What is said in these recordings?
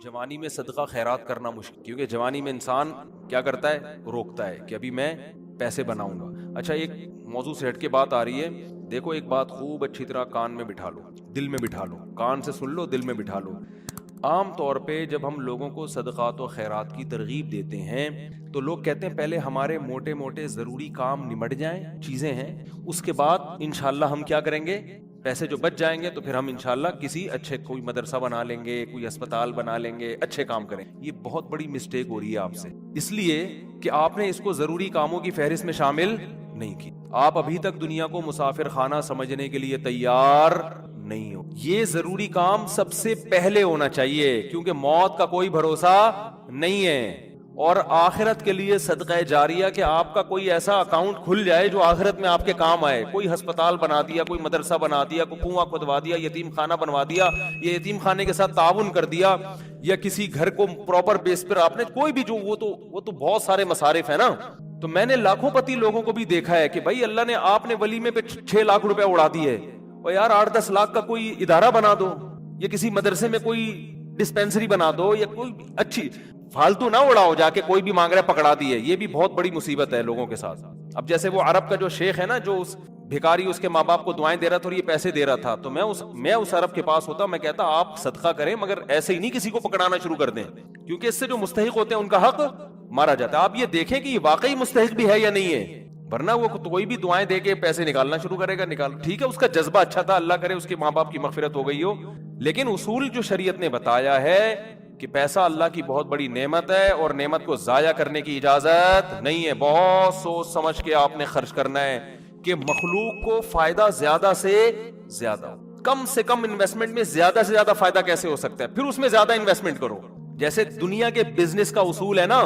جوانی میں صدقہ خیرات کرنا مشکل، کیونکہ جوانی میں انسان کیا کرتا ہے، روکتا ہے کہ ابھی میں پیسے بناؤں گا۔ اچھا، ایک موضوع سے ہٹ کے بات آ رہی ہے، دیکھو ایک بات خوب اچھی طرح کان میں بٹھا لو، دل میں بٹھا لو، کان سے سن لو، دل میں بٹھا لو۔ عام طور پہ جب ہم لوگوں کو صدقات و خیرات کی ترغیب دیتے ہیں تو لوگ کہتے ہیں پہلے ہمارے موٹے موٹے ضروری کام نمٹ جائیں، چیزیں ہیں، اس کے بعد انشاءاللہ ہم کیا کریں گے، پیسے جو بچ جائیں گے تو پھر ہم انشاءاللہ کسی اچھے کوئی مدرسہ بنا لیں گے، کوئی اسپتال بنا لیں گے، اچھے کام کریں۔ یہ بہت بڑی مسٹیک ہو رہی ہے آپ سے، اس لیے کہ آپ نے اس کو ضروری کاموں کی فہرست میں شامل نہیں کی۔ آپ ابھی تک دنیا کو مسافر خانہ سمجھنے کے لیے تیار نہیں ہو۔ یہ ضروری کام سب سے پہلے ہونا چاہیے، کیونکہ موت کا کوئی بھروسہ نہیں ہے۔ اور آخرت کے لیے صدقہ جاریہ کہ آپ کا کوئی ایسا اکاؤنٹ کھل جائے جو آخرت میں آپ کے کام آئے، کوئی ہسپتال بنا دیا، کوئی مدرسہ بنا دیا، کوئی کنواں کھدوا دیا، یتیم خانہ بنوا دیا، یا یتیم خانے کے ساتھ تعاون کر دیا، یا کسی گھر کو پراپر بیس پر آپ نے کوئی بھی جو وہ تو بہت سارے مصارف ہیں نا۔ تو میں نے لاکھوں پتی لوگوں کو بھی دیکھا ہے کہ بھائی اللہ نے آپ نے ولیمے پہ 6 لاکھ روپے اڑا دیے، اور یار 8-10 لاکھ کا کوئی ادارہ بنا دو، یا کسی مدرسے میں کوئی ڈسپینسری بنا دو، یا کوئی اچھی، فالتو نہ اڑاؤ جا کے کوئی بھی مانگ رہا ہے پکڑا دیے۔ یہ بھی بہت بڑی مصیبت ہے لوگوں کے ساتھ۔ اب جیسے وہ عرب کا جو شیخ ہے نا، جو اس بھکاری اس کے ماں باپ کو دعائیں دے رہا تھا اور یہ پیسے دے رہا تھا، تو میں اس عرب کے پاس ہوتا، میں کہتا آپ صدقہ کریں مگر ایسے ہی نہیں کسی کو پکڑانا شروع کر دیں، کیونکہ اس سے جو مستحق ہوتے ہیں ان کا حق مارا جاتا ہے۔ آپ یہ دیکھیں کہ یہ واقعی مستحق بھی ہے یا نہیں ہے، ورنہ وہ کوئی بھی دعائیں دے کے پیسے نکالنا شروع کرے گا، نکال، ٹھیک ہے اس کا جذبہ اچھا تھا، اللہ کرے اس کے ماں باپ کی مغفرت ہو گئی ہو، لیکن اصول جو شریعت نے بتایا ہے کہ پیسہ اللہ کی بہت بڑی نعمت ہے اور نعمت کو ضائع کرنے کی اجازت نہیں ہے۔ بہت سوچ سمجھ کے آپ نے خرچ کرنا ہے کہ مخلوق کو فائدہ زیادہ سے زیادہ، کم سے کم انویسٹمنٹ میں زیادہ سے زیادہ فائدہ کیسے ہو سکتا ہے، پھر اس میں زیادہ انویسٹمنٹ کرو۔ جیسے دنیا کے بزنس کا اصول ہے نا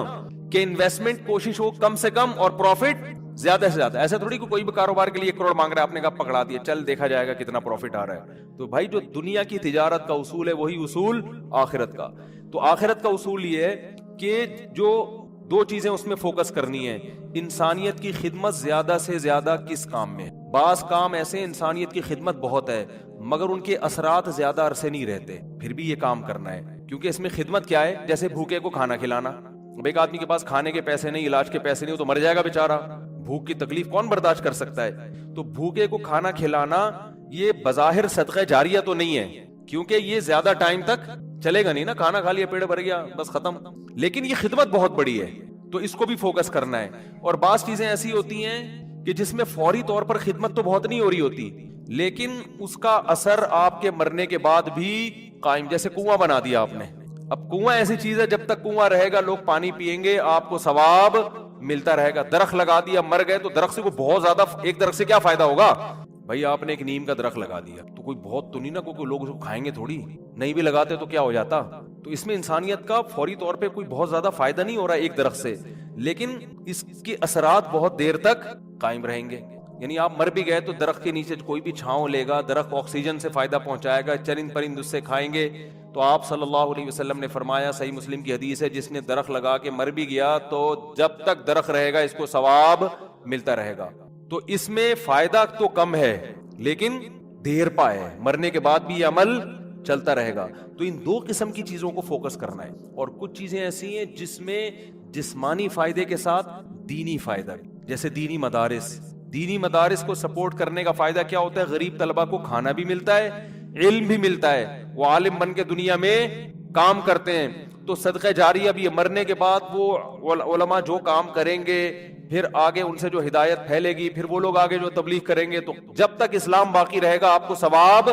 کہ انویسٹمنٹ کوشش ہو کم سے کم اور پروفٹ زیادہ سے زیادہ۔ ایسا تھوڑی کوئی بھی کاروبار کے لیے 1 کروڑ مانگ رہا ہے، آپ نے کہا پکڑا دیا، چل دیکھا جائے گا کتنا پروفٹ آ رہا ہے۔ تو بھائی جو دنیا کی تجارت کا اصول ہے وہی اصول آخرت کا۔ تو آخرت کا اصول یہ ہے کہ جو 2 چیزیں اس میں فوکس کرنی ہے، انسانیت کی خدمت زیادہ سے زیادہ کس کام میں۔ بعض کام ایسے انسانیت کی خدمت بہت ہے مگر ان کے اثرات زیادہ عرصے نہیں رہتے، پھر بھی یہ کام کرنا ہے، کیونکہ اس میں خدمت کیا ہے، جیسے بھوکے کو کھانا کھلانا۔ اب ایک آدمی کے پاس کھانے کے پیسے نہیں، علاج کے پیسے نہیں، وہ تو مر جائے گا بیچارہ، بھوک کی تکلیف کون برداشت کر سکتا ہے۔ تو بھوکے کو کھانا کھلانا یہ بظاہر صدقہ جاریہ تو نہیں ہے، کیونکہ یہ زیادہ ٹائم تک چلے گا نہیں نا، کھانا کھا لیا پیٹ بھر گیا بس ختم، لیکن یہ خدمت بہت بڑی ہے تو اس کو بھی فوکس کرنا ہے۔ اور بعض چیزیں ایسی ہوتی ہیں کہ جس میں فوری طور پر خدمت تو بہت نہیں ہو رہی ہوتی لیکن اس کا اثر آپ کے مرنے کے بعد بھی قائم، جیسے کنواں بنا دیا آپ نے۔ اب کنواں ایسی چیز ہے جب تک کنواں رہے گا لوگ پانی پیئیں گے، آپ کو ثواب ملتا رہے گا۔ درخت لگا دیا مر گئے تو درخت سے کوئی بہت زیادہ، ایک درخت سے کیا فائدہ ہوگا بھائی، آپ نے ایک نیم کا درخت لگا دیا تو کوئی بہت تو نہیں نا، کوئی لوگ اس کو کھائیں گے تھوڑی، نہیں بھی لگاتے تو کیا ہو جاتا۔ تو اس میں انسانیت کا فوری طور پہ کوئی بہت زیادہ فائدہ نہیں ہو رہا ایک درخت سے، لیکن اس کے اثرات بہت دیر تک قائم رہیں گے۔ یعنی آپ مر بھی گئے تو درخت کے نیچے کوئی بھی چھاؤں لے گا، درخت آکسیجن سے فائدہ پہنچائے گا، چرند پرند اس سے کھائیں گے۔ تو آپ صلی اللہ علیہ وسلم نے فرمایا، صحیح مسلم کی حدیث ہے، جس نے درخت لگا کے مر بھی گیا تو جب تک درخت رہے گا اس کو ثواب ملتا رہے گا۔ تو اس میں فائدہ تو کم ہے لیکن دیر پا ہے، مرنے کے بعد بھی یہ عمل چلتا رہے گا۔ تو ان 2 قسم کی چیزوں کو فوکس کرنا ہے، اور کچھ چیزیں ایسی ہیں جس میں جسمانی فائدے کے ساتھ دینی فائدہ، جیسے دینی مدارس کو سپورٹ کرنے کا فائدہ کیا ہوتا ہے، غریب طلبہ کو کھانا بھی ملتا ہے، علم بھی ملتا ہے، وہ عالم بن کے دنیا میں کام کرتے ہیں۔ تو صدقہ جاریہ بھی مرنے کے بعد وہ علماء جو کام کریں گے پھر آگے ان سے جو ہدایت پھیلے گی، پھر وہ لوگ آگے جو تبلیغ کریں گے، تو جب تک اسلام باقی رہے گا آپ کو ثواب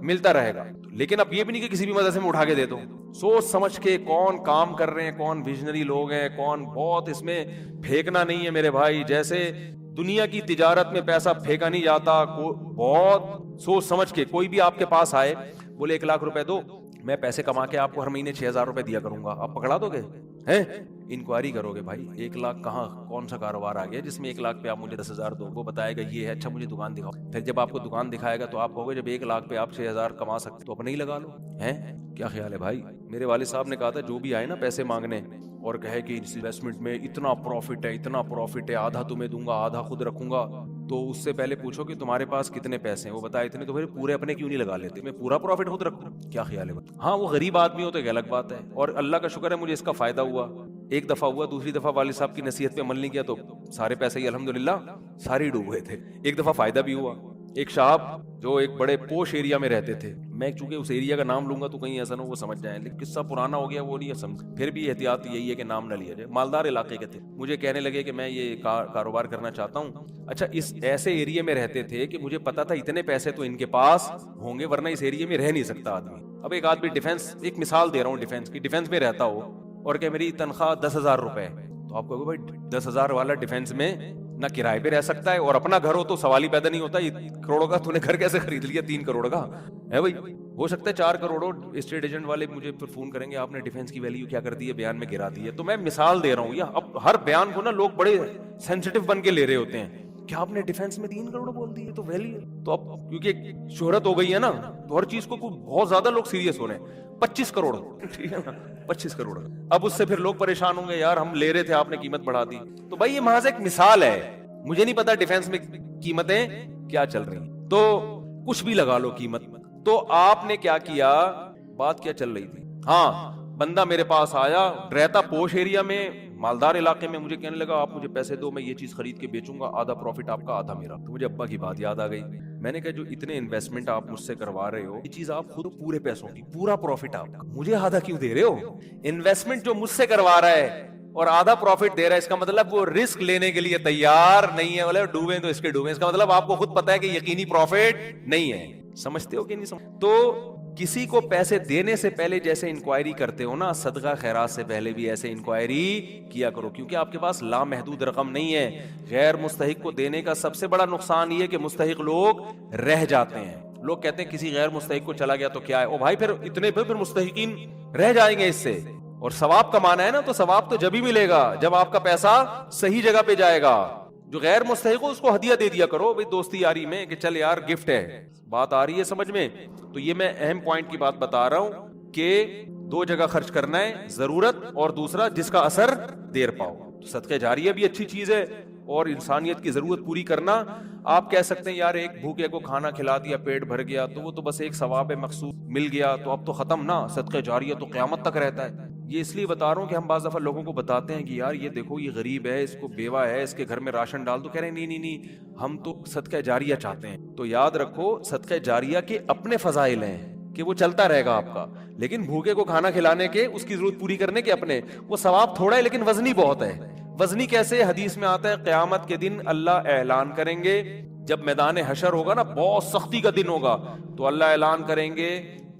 ملتا رہے گا۔ لیکن اب یہ بھی نہیں کہ کسی بھی مدرسے میں اٹھا کے دے دو، سوچ سمجھ کے کون کام کر رہے ہیں، کون ویژنری لوگ ہیں، کون بہت، اس میں پھینکنا نہیں ہے میرے بھائی، جیسے دنیا کی تجارت میں پیسہ پھینکا نہیں جاتا، بہت سوچ سمجھ کے۔ کوئی بھی آپ کے پاس آئے بولے 1 لاکھ روپے دو، میں پیسے کما کے آپ کو ہر مہینے 6,000 روپے دیا کروں گا، آپ پکڑا دو گے؟ ہیں انکوائری کرو گے بھائی 1 لاکھ کہاں، کون سا کاروبار آ گیا جس میں 1 لاکھ پہ آپ مجھے 10,000 دو؟ وہ بتائے گا یہ ہے، اچھا مجھے دکان دکھاؤ، پھر جب آپ کو دکان دکھائے گا تو آپ کہو گے جب 1 لاکھ پہ آپ 6,000 کما سکتے تو اپنے ہی لگا لو۔ ہیں کیا خیال ہے بھائی؟ میرے والد صاحب نے کہا تھا جو بھی آئے نا پیسے مانگنے اور کہے کہ اس انویسٹمنٹ میں اتنا پروفٹ ہے، اتنا پروفٹ ہے، آدھا تمہیں دوں گا آدھا خود رکھوں گا، تو اس سے پہلے پوچھو کہ تمہارے پاس کتنے پیسے ہیں، وہ بتائے اتنے، تو پھر پورے اپنے کیوں نہیں لگا لیتے، میں پورا پروفٹ خود رکھوں، کیا خیال ہے؟ ہاں وہ غریب آدمی ہو تو ایک الگ بات ہے، اور اللہ کا شکر ہے مجھے اس کا فائدہ ہوا، ایک دفعہ ہوا، دوسری دفعہ والد صاحب کی نصیحت پہ عمل نہیں کیا تو سارے پیسے ہی الحمدللہ سارے ہی ڈوب گئے تھے، ایک دفعہ فائدہ بھی ہوا۔ ایک صاحب جو ایک بڑے پوش ایریا میں رہتے تھے، میں چونکہ اس ایریا کا نام لوں گا تو کہیں ایسا نہ وہ سمجھ جائیں، لیکن قصہ پرانا ہو گیا وہ نہیں سمجھ، پھر بھی احتیاط یہی ہے کہ نام نہ لیا جائے، مالدار علاقے کے تھے، مجھے کہنے لگے کہ میں یہ کاروبار کرنا چاہتا ہوں۔ اچھا اس ایسے ایریا میں رہتے تھے کہ مجھے پتا تھا اتنے پیسے تو ان کے پاس ہوں گے ورنہ اس ایریا میں رہ نہیں سکتا آدمی۔ اب ایک آدمی ڈیفینس، ایک مثال دے رہا ہوں ڈیفینس کی، ڈیفینس میں رہتا ہو اور کہ میری تنخواہ 10,000 روپے، تو آپ کہو گے بھائی 10,000 والا ڈیفینس میں نہ کرائے پہ رہ سکتا ہے اور اپنا گھر ہو تو سوال ہی پیدا نہیں ہوتا، کروڑوں کا تو نے گھر کیسے خرید لیا، 3 کروڑ کا ہے بھائی، ہو سکتا ہے 4 کروڑ۔ اسٹیٹ ایجنٹ والے مجھے پھر فون کریں گے آپ نے ڈیفینس کی ویلیو کیا کر دی ہے، بیان میں گرا دی ہے۔ تو میں مثال دے رہا ہوں، یا اب ہر بیان کو نا لوگ بڑے سینسٹیو بن کے لے رہے ہوتے ہیں کہ آپ نے ڈیفینس میں 3 کروڑ بول دی ہے تو ویلیو، تو اب کیونکہ شہرت ہو گئی ہے نا تو ہر چیز کو بہت زیادہ لوگ سیریس ہو رہے ہیں۔ 25 کروڑ، ٹھیک ہے نا، 25 کروڑ، اب اس سے پھر لوگ پریشان ہوں گے، یار ہم لے رہے تھے آپ نے قیمت بڑھا دی۔ تو بھائی یہ محض ایک مثال ہے، مجھے نہیں پتا ڈیفینس میں قیمتیں کیا چل رہی ہیں، تو کچھ بھی لگا لو قیمت۔ تو آپ نے کیا کیا، بات کیا چل رہی تھی، ہاں بندہ میرے پاس آیا، رہتا پوش ایریا میں، مالدار علاقے میں، مجھے کہنے لگا آپ مجھے پیسے دو، میں یہ چیز خرید کے بیچوں گا، آدھا پروفٹ آپ کا آدھا میرا۔ تو مجھے ابا کی بات یاد آ گئی، میں نے کہا جو اتنے انویسٹمنٹ آپ مجھ سے کروا رہے ہو، یہ چیز آپ خود پورے پیسوں کی، پورا پروفٹ آپ کا، مجھے آدھا کیوں دے رہے ہو؟ انویسٹمنٹ جو مجھ سے کروا رہا ہے اور آدھا پروفٹ دے رہا ہے، اس کا مطلب وہ رسک لینے کے لیے تیار نہیں ہے، بولے ڈوبیں تو اس کے ڈوبیں، اس کا مطلب آپ کو خود پتا ہے کہ یقینی پروفٹ نہیں ہے۔ سمجھتے ہو کہ نہیں سمجھتے؟ تو کسی کو پیسے دینے سے پہلے جیسے انکوائری کرتے ہو نا، صدقہ خیرات سے پہلے بھی ایسے انکوائری کیا کرو، کیونکہ آپ کے پاس لامحدود رقم نہیں ہے۔ غیر مستحق کو دینے کا سب سے بڑا نقصان یہ کہ مستحق لوگ رہ جاتے ہیں۔ لوگ کہتے ہیں کسی غیر مستحق کو چلا گیا تو کیا ہے، او بھائی پھر اتنے پھر مستحقین رہ جائیں گے اس سے، اور ثواب کمانا ہے نا تو ثواب تو جب ہی ملے گا جب آپ کا پیسہ صحیح جگہ پہ جائے گا۔ جو غیر مستحق ہو اس کو ہدیہ دے دیا کرو بھائی دوستی یاری میں، کہ چل یار گفٹ ہے، بات آ رہی ہے سمجھ میں؟ تو یہ میں اہم پوائنٹ کی بات بتا رہا ہوں کہ 2 جگہ خرچ کرنا ہے، ضرورت اور دوسرا جس کا اثر دیر پاؤ۔ تو صدقہ جاریہ بھی اچھی چیز ہے، اور انسانیت کی ضرورت پوری کرنا۔ آپ کہہ سکتے ہیں یار ایک بھوکے کو کھانا کھلا دیا، پیٹ بھر گیا تو وہ تو بس ایک ثواب مقصود مل گیا تو اب تو ختم نا، صدقہ جاریہ تو قیامت تک رہتا ہے۔ یہ اس لیے بتا رہا ہوں کہ ہم بعض دفعہ لوگوں کو بتاتے ہیں کہ یار یہ دیکھو یہ غریب ہے، اس کو بیوہ ہے، اس کے گھر میں راشن ڈال دو، کہہ رہے ہیں نہیں ہم تو صدقہ جاریہ چاہتے ہیں۔ تو یاد رکھو صدقہ جاریہ کے اپنے فضائل ہیں کہ وہ چلتا رہے گا آپ کا، لیکن بھوکے کو کھانا کھلانے کے، اس کی ضرورت پوری کرنے کے اپنے، وہ ثواب تھوڑا ہے لیکن وزنی بہت ہے۔ وزنی کیسے؟ حدیث میں آتا ہے قیامت کے دن اللہ اعلان کریں گے، جب میدان حشر ہوگا نا، بہت سختی کا دن ہوگا، تو اللہ اعلان کریں گے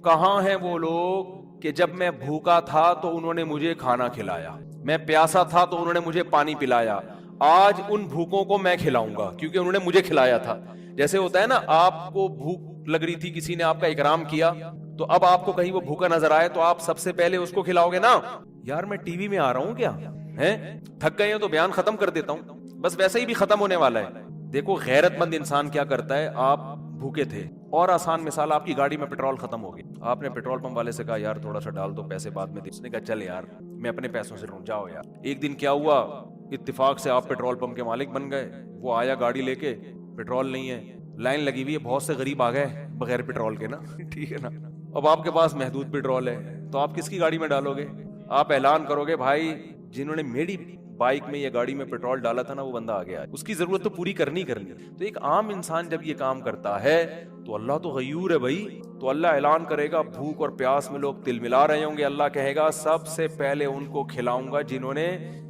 کہاں ہیں وہ لوگ کہ جب میں بھوکا تھا تو انہوں نے مجھے کھانا کھلایا، میں پیاسا تھا تو انہوں نے مجھے پانی پلایا، آج ان بھوکوں کو میں کھلاؤں گا کیونکہ انہوں نے مجھے کھلایا تھا۔ جیسے ہوتا ہے نا، آپ کو بھوک لگ رہی تھی، کسی نے آپ کا اکرام کیا، تو اب آپ کو کہیں وہ بھوکا نظر آئے تو آپ سب سے پہلے اس کو کھلاؤ گے نا، یار میں ٹی وی میں آ رہا ہوں کیا ہے، تھک گئے ہیں تو بیان ختم کر دیتا ہوں، بس ویسے ہی بھی ختم ہونے والا ہے۔ دیکھو غیرت مند انسان کیا کرتا ہے، آپ بھوکے تھے، اور آسان مثال، آپ کی گاڑی میں پیٹرول ختم ہو گیا، آپ نے پیٹرول پمپ والے سے کہا یار تھوڑا سا ڈال دو، پیسے بعد میں دے، اس نے کہا چل یار میں اپنے پیسوں سے لوں، جاؤ یار۔ ایک دن کیا ہوا، اتفاق سے آپ پیٹرول پمپ کے مالک بن گئے، وہ آیا گاڑی لے کے، پیٹرول نہیں ہے، لائن لگی ہوئی ہے، بہت سے غریب آ گئے بغیر پیٹرول کے نا، ٹھیک ہے نا، اب آپ کے پاس محدود پیٹرول ہے تو آپ کس کی گاڑی میں ڈالو گے؟ آپ اعلان کرو گے بھائی جنہوں نے میری بائک میں یا گاڑی میں پیٹرول ڈالا تھا نا وہ بندہ آ گیا، اس کی ضرورت تو پوری کرنی کرنی۔ تو ایک عام انسان جب یہ کام کرتا ہے تو اللہ تو غیور ہے بھائی، تو اللہ اعلان کرے گا، بھوک اور پیاس میں لوگ تل ملا رہے ہوں گے، اللہ کہے گا سب سے پہلے ان کو کھلاؤں گا جنہوں نے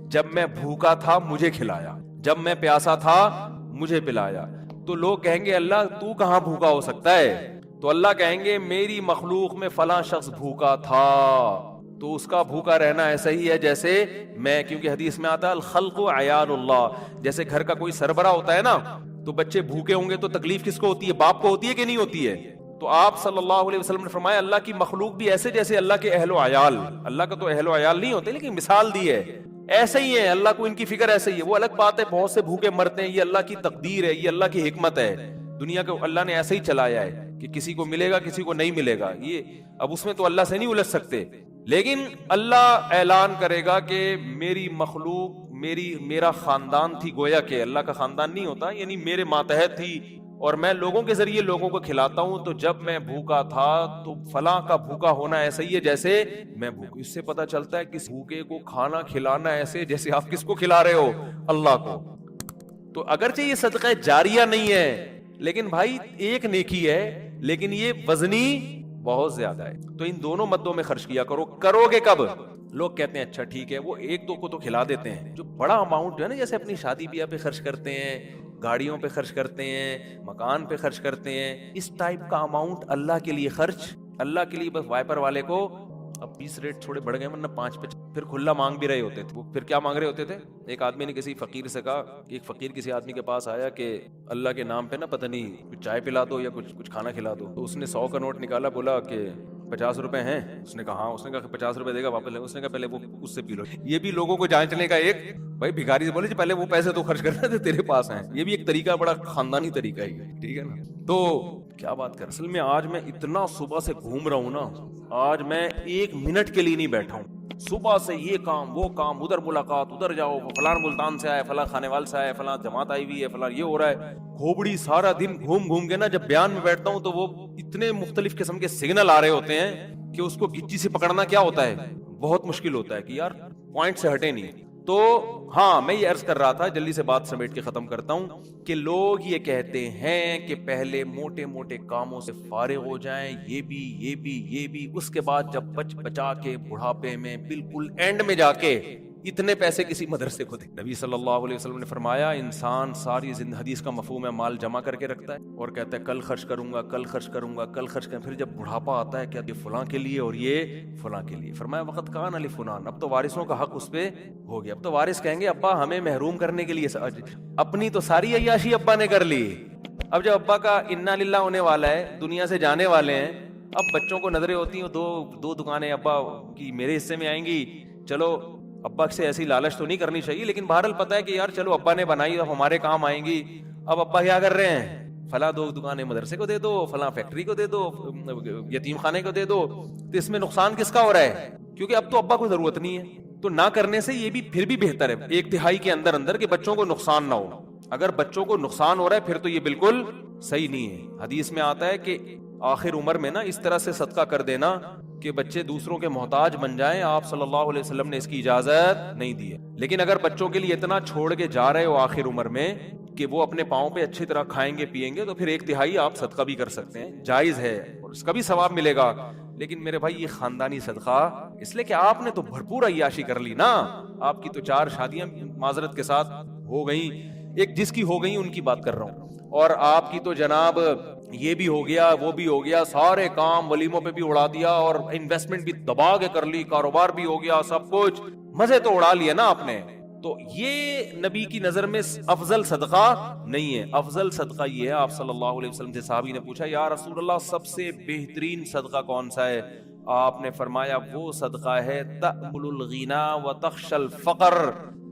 جب میں بھوکا تھا مجھے کھلایا، جب میں پیاسا تھا مجھے پلایا۔ تو لوگ کہیں گے اللہ تو کہاں بھوکا ہو سکتا ہے؟ تو اللہ کہیں گے میری مخلوق میں فلاں شخص بھوکا تھا، تو اس کا بھوکا رہنا ایسا ہی ہے جیسے میں، کیونکہ حدیث میں آتا ہے الخلق عیال اللہ، جیسے گھر کا کوئی سربراہ ہوتا ہے نا، تو بچے بھوکے ہوں گے تو تکلیف کس کو ہوتی ہے؟ باپ کو ہوتی ہے کہ نہیں ہوتی ہے؟ تو آپ صلی اللہ علیہ وسلم نے فرمایا اللہ کی مخلوق بھی ایسے جیسے اللہ کے اہل و عیال، اللہ کا تو اہل و عیال نہیں ہوتے لیکن مثال دی ہے، ایسے ہی ہے، اللہ کو ان کی فکر ایسے ہی ہے۔ وہ الگ بات ہے بہت سے بھوکے مرتے ہیں، یہ اللہ کی تقدیر ہے، یہ اللہ کی حکمت ہے، دنیا کو اللہ نے ایسے ہی چلایا ہے کہ کسی کو ملے گا کسی کو نہیں ملے گا، یہ اب اس میں تو اللہ سے نہیں الجھ سکتے، لیکن اللہ اعلان کرے گا کہ میری مخلوق میرا خاندان تھی گویا کہ اللہ کا خاندان نہیں ہوتا، یعنی میرے ماتحت تھی اور میں لوگوں کے ذریعے لوگوں کو کھلاتا ہوں، تو جب میں بھوکا تھا تو فلاں کا بھوکا ہونا ایسا ہی ہے جیسے میں بھوکا. اس سے پتہ چلتا ہے کس بھوکے کو کھانا کھلانا ایسے جیسے آپ کس کو کھلا رہے ہو، اللہ کو. تو اگرچہ یہ صدقہ جاریہ نہیں ہے لیکن بھائی ایک نیکی ہے، لیکن یہ وزنی بہت زیادہ ہے. تو ان دونوں مدوں میں خرچ کیا کرو. کرو گے کب؟ لوگ کہتے ہیں اچھا ٹھیک ہے، وہ ایک دو کو تو کھلا دیتے ہیں. جو بڑا اماؤنٹ ہے نا، جیسے اپنی شادی بیاہ پہ خرچ کرتے ہیں، گاڑیوں پہ خرچ کرتے ہیں، مکان پہ خرچ کرتے ہیں، اس ٹائپ کا اماؤنٹ اللہ کے لیے خرچ، اللہ کے لیے بس وائپر والے کو. اب 20 ریٹ تھوڑے بڑھ گئے ورنہ 5 پہ پھر کھلا مانگ بھی رہے ہوتے تھے. وہ پھر کیا مانگ رہے ہوتے تھے؟ ایک آدمی نے کسی فقیر سے کہا، ایک فقیر کسی آدمی کے پاس آیا کہ اللہ کے نام پہ نا پتہ نہیں کچھ چائے پلا دو یا کچھ کھانا کھلا دو. تو اس نے 100 کا نوٹ نکالا، بولا کہ 50 روپے ہیں. اس نے کہا ہاں. اس نے کہا 50 روپے دے گا واپس لے. اس نے کہا پہلے وہ اس سے پی لو. یہ بھی لوگوں کو جانچنے کا ایک، بھائی بھکاری سے بولے پہلے وہ پیسے تو خرچ کرنا تھے تیرے پاس ہیں. یہ بھی ایک طریقہ، بڑا خاندانی طریقہ ہے، ٹھیک ہے نا. تو کیا بات کر، اصل میں آج میں اتنا صبح سے گھوم رہا ہوں نا، آج میں 1 منٹ کے لیے نہیں بیٹھا ہوں. صبح سے یہ کام وہ کام، ادھر ملاقات، ادھر جاؤ، فلاں ملتان سے آئے، فلاں خانے وال سے آئے، فلاں جماعت آئی ہوئی ہے، فلاں یہ ہو رہا ہے. کھوبڑی سارا دن گھوم گھوم کے نا جب بیان میں بیٹھتا ہوں تو وہ اتنے مختلف قسم کے سگنل آ رہے ہوتے ہیں کہ اس کو گچی سے پکڑنا کیا ہوتا ہے، بہت مشکل ہوتا ہے کہ یار پوائنٹ سے ہٹے نہیں. تو ہاں میں یہ عرض کر رہا تھا، جلدی سے بات سمیٹ کے ختم کرتا ہوں، کہ لوگ یہ کہتے ہیں کہ پہلے موٹے موٹے کاموں سے فارغ ہو جائیں، یہ بھی، اس کے بعد جب بچا کے بڑھاپے میں بالکل اینڈ میں جا کے اتنے پیسے کسی مدرسے کو دے. نبی صلی اللہ علیہ وسلم نے فرمایا انسان ساری زندگی، حدیث کا مفہوم ہے، مال جمع کر کے رکھتا ہے اور کہتا ہے کل خرچ کروں گا، کل خرچ کروں گا، کل خرچ کروں گا. پھر جب بڑھاپا آتا ہے، کیا یہ فلاں کے لیے اور یہ فلاں کے لیے. فرمایا وقت کان علی فلان، اب تو وارثوں کا حق اس پہ ہو گیا. اب تو وارث کہیں گے ابا ہمیں محروم کرنے کے لیے اپنی تو ساری عیاشی ابا نے کر لی. اب جب ابا کا انا للہ ہونے والا ہے، دنیا سے جانے والے ہیں، اب بچوں کو نظریں ہوتی ہیں دو دکانیں ابا کی میرے حصے میں آئیں گی. چلو ابا سے ایسی لالچ تو نہیں کرنی چاہیے، لیکن بہرحال پتہ ہے کہ یار چلو ابا نے بنائی، اب ہمارے کام آئیں گی. اب ابا کیا کر رہے ہیں، فلاں 2 دکانیں مدرسے کو دے دو، فلاں فیکٹری کو دے دو، یتیم خانے کو دے دو. تو اس میں نقصان کس کا ہو رہا ہے؟ کیونکہ اب تو ابا کو ضرورت نہیں ہے. تو نہ کرنے سے یہ بھی پھر بھی بہتر ہے 1/3 کے اندر کہ بچوں کو نقصان نہ ہو. اگر بچوں کو نقصان ہو رہا ہے پھر تو یہ بالکل صحیح نہیں ہے. حدیث میں آتا ہے کہ آخر عمر میں نا اس طرح سے صدقہ کر دینا کہ بچے دوسروں کے محتاج بن جائیں. آپ صلی اللہ علیہ وسلم نے اس کی اجازت نہیں دی ہے. لیکن اگر بچوں کے لیے اتنا چھوڑ کے جا رہے ہو آخر عمر میں کہ وہ اپنے پاؤں پہ اچھی طرح کھائیں گے پیئیں گے، تو پھر 1/3 آپ صدقہ بھی کر سکتے ہیں، جائز ہے اور اس کا بھی ثواب ملے گا. لیکن میرے بھائی یہ خاندانی صدقہ، اس لیے کہ آپ نے تو بھرپور عیاشی کر لی نا. آپ کی تو 4 شادیاں معذرت کے ساتھ ہو گئیں، ایک جس کی ہو گئی ان کی بات کر رہا ہوں، اور آپ کی تو جناب یہ بھی ہو گیا وہ بھی ہو گیا، سارے کام ولیموں پہ بھی اڑا دیا اور انویسٹمنٹ بھی دبا کے کر لی، کاروبار بھی ہو گیا، سب کچھ مزے تو اڑا لیے نا آپ نے. تو یہ نبی کی نظر میں افضل صدقہ نہیں ہے. افضل صدقہ یہ ہے، آپ صلی اللہ علیہ وسلم سے صحابی نے پوچھا یا رسول اللہ سب سے بہترین صدقہ کون سا ہے؟ آپ نے فرمایا وہ صدقہ ہے تأکل الغنا وتخشى الفقر،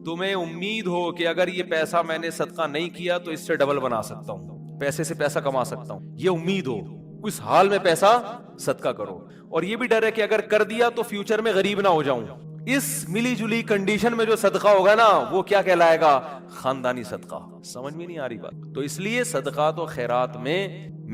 تمہیں امید ہو کہ اگر یہ پیسہ میں نے صدقہ نہیں کیا تو اس سے ڈبل بنا سکتا ہوں، پیسے سے پیسہ کما سکتا ہوں، یہ امید ہو، اس حال میں پیسہ صدقہ کرو. اور یہ بھی ڈر ہے کہ اگر کر دیا تو فیوچر میں غریب نہ ہو جاؤں. اس ملی جلی کنڈیشن میں جو صدقہ ہوگا نا وہ کیا کہلائے گا؟ خاندانی صدقہ. سمجھ میں نہیں آ رہی بات؟ تو اس لیے صدقات و خیرات میں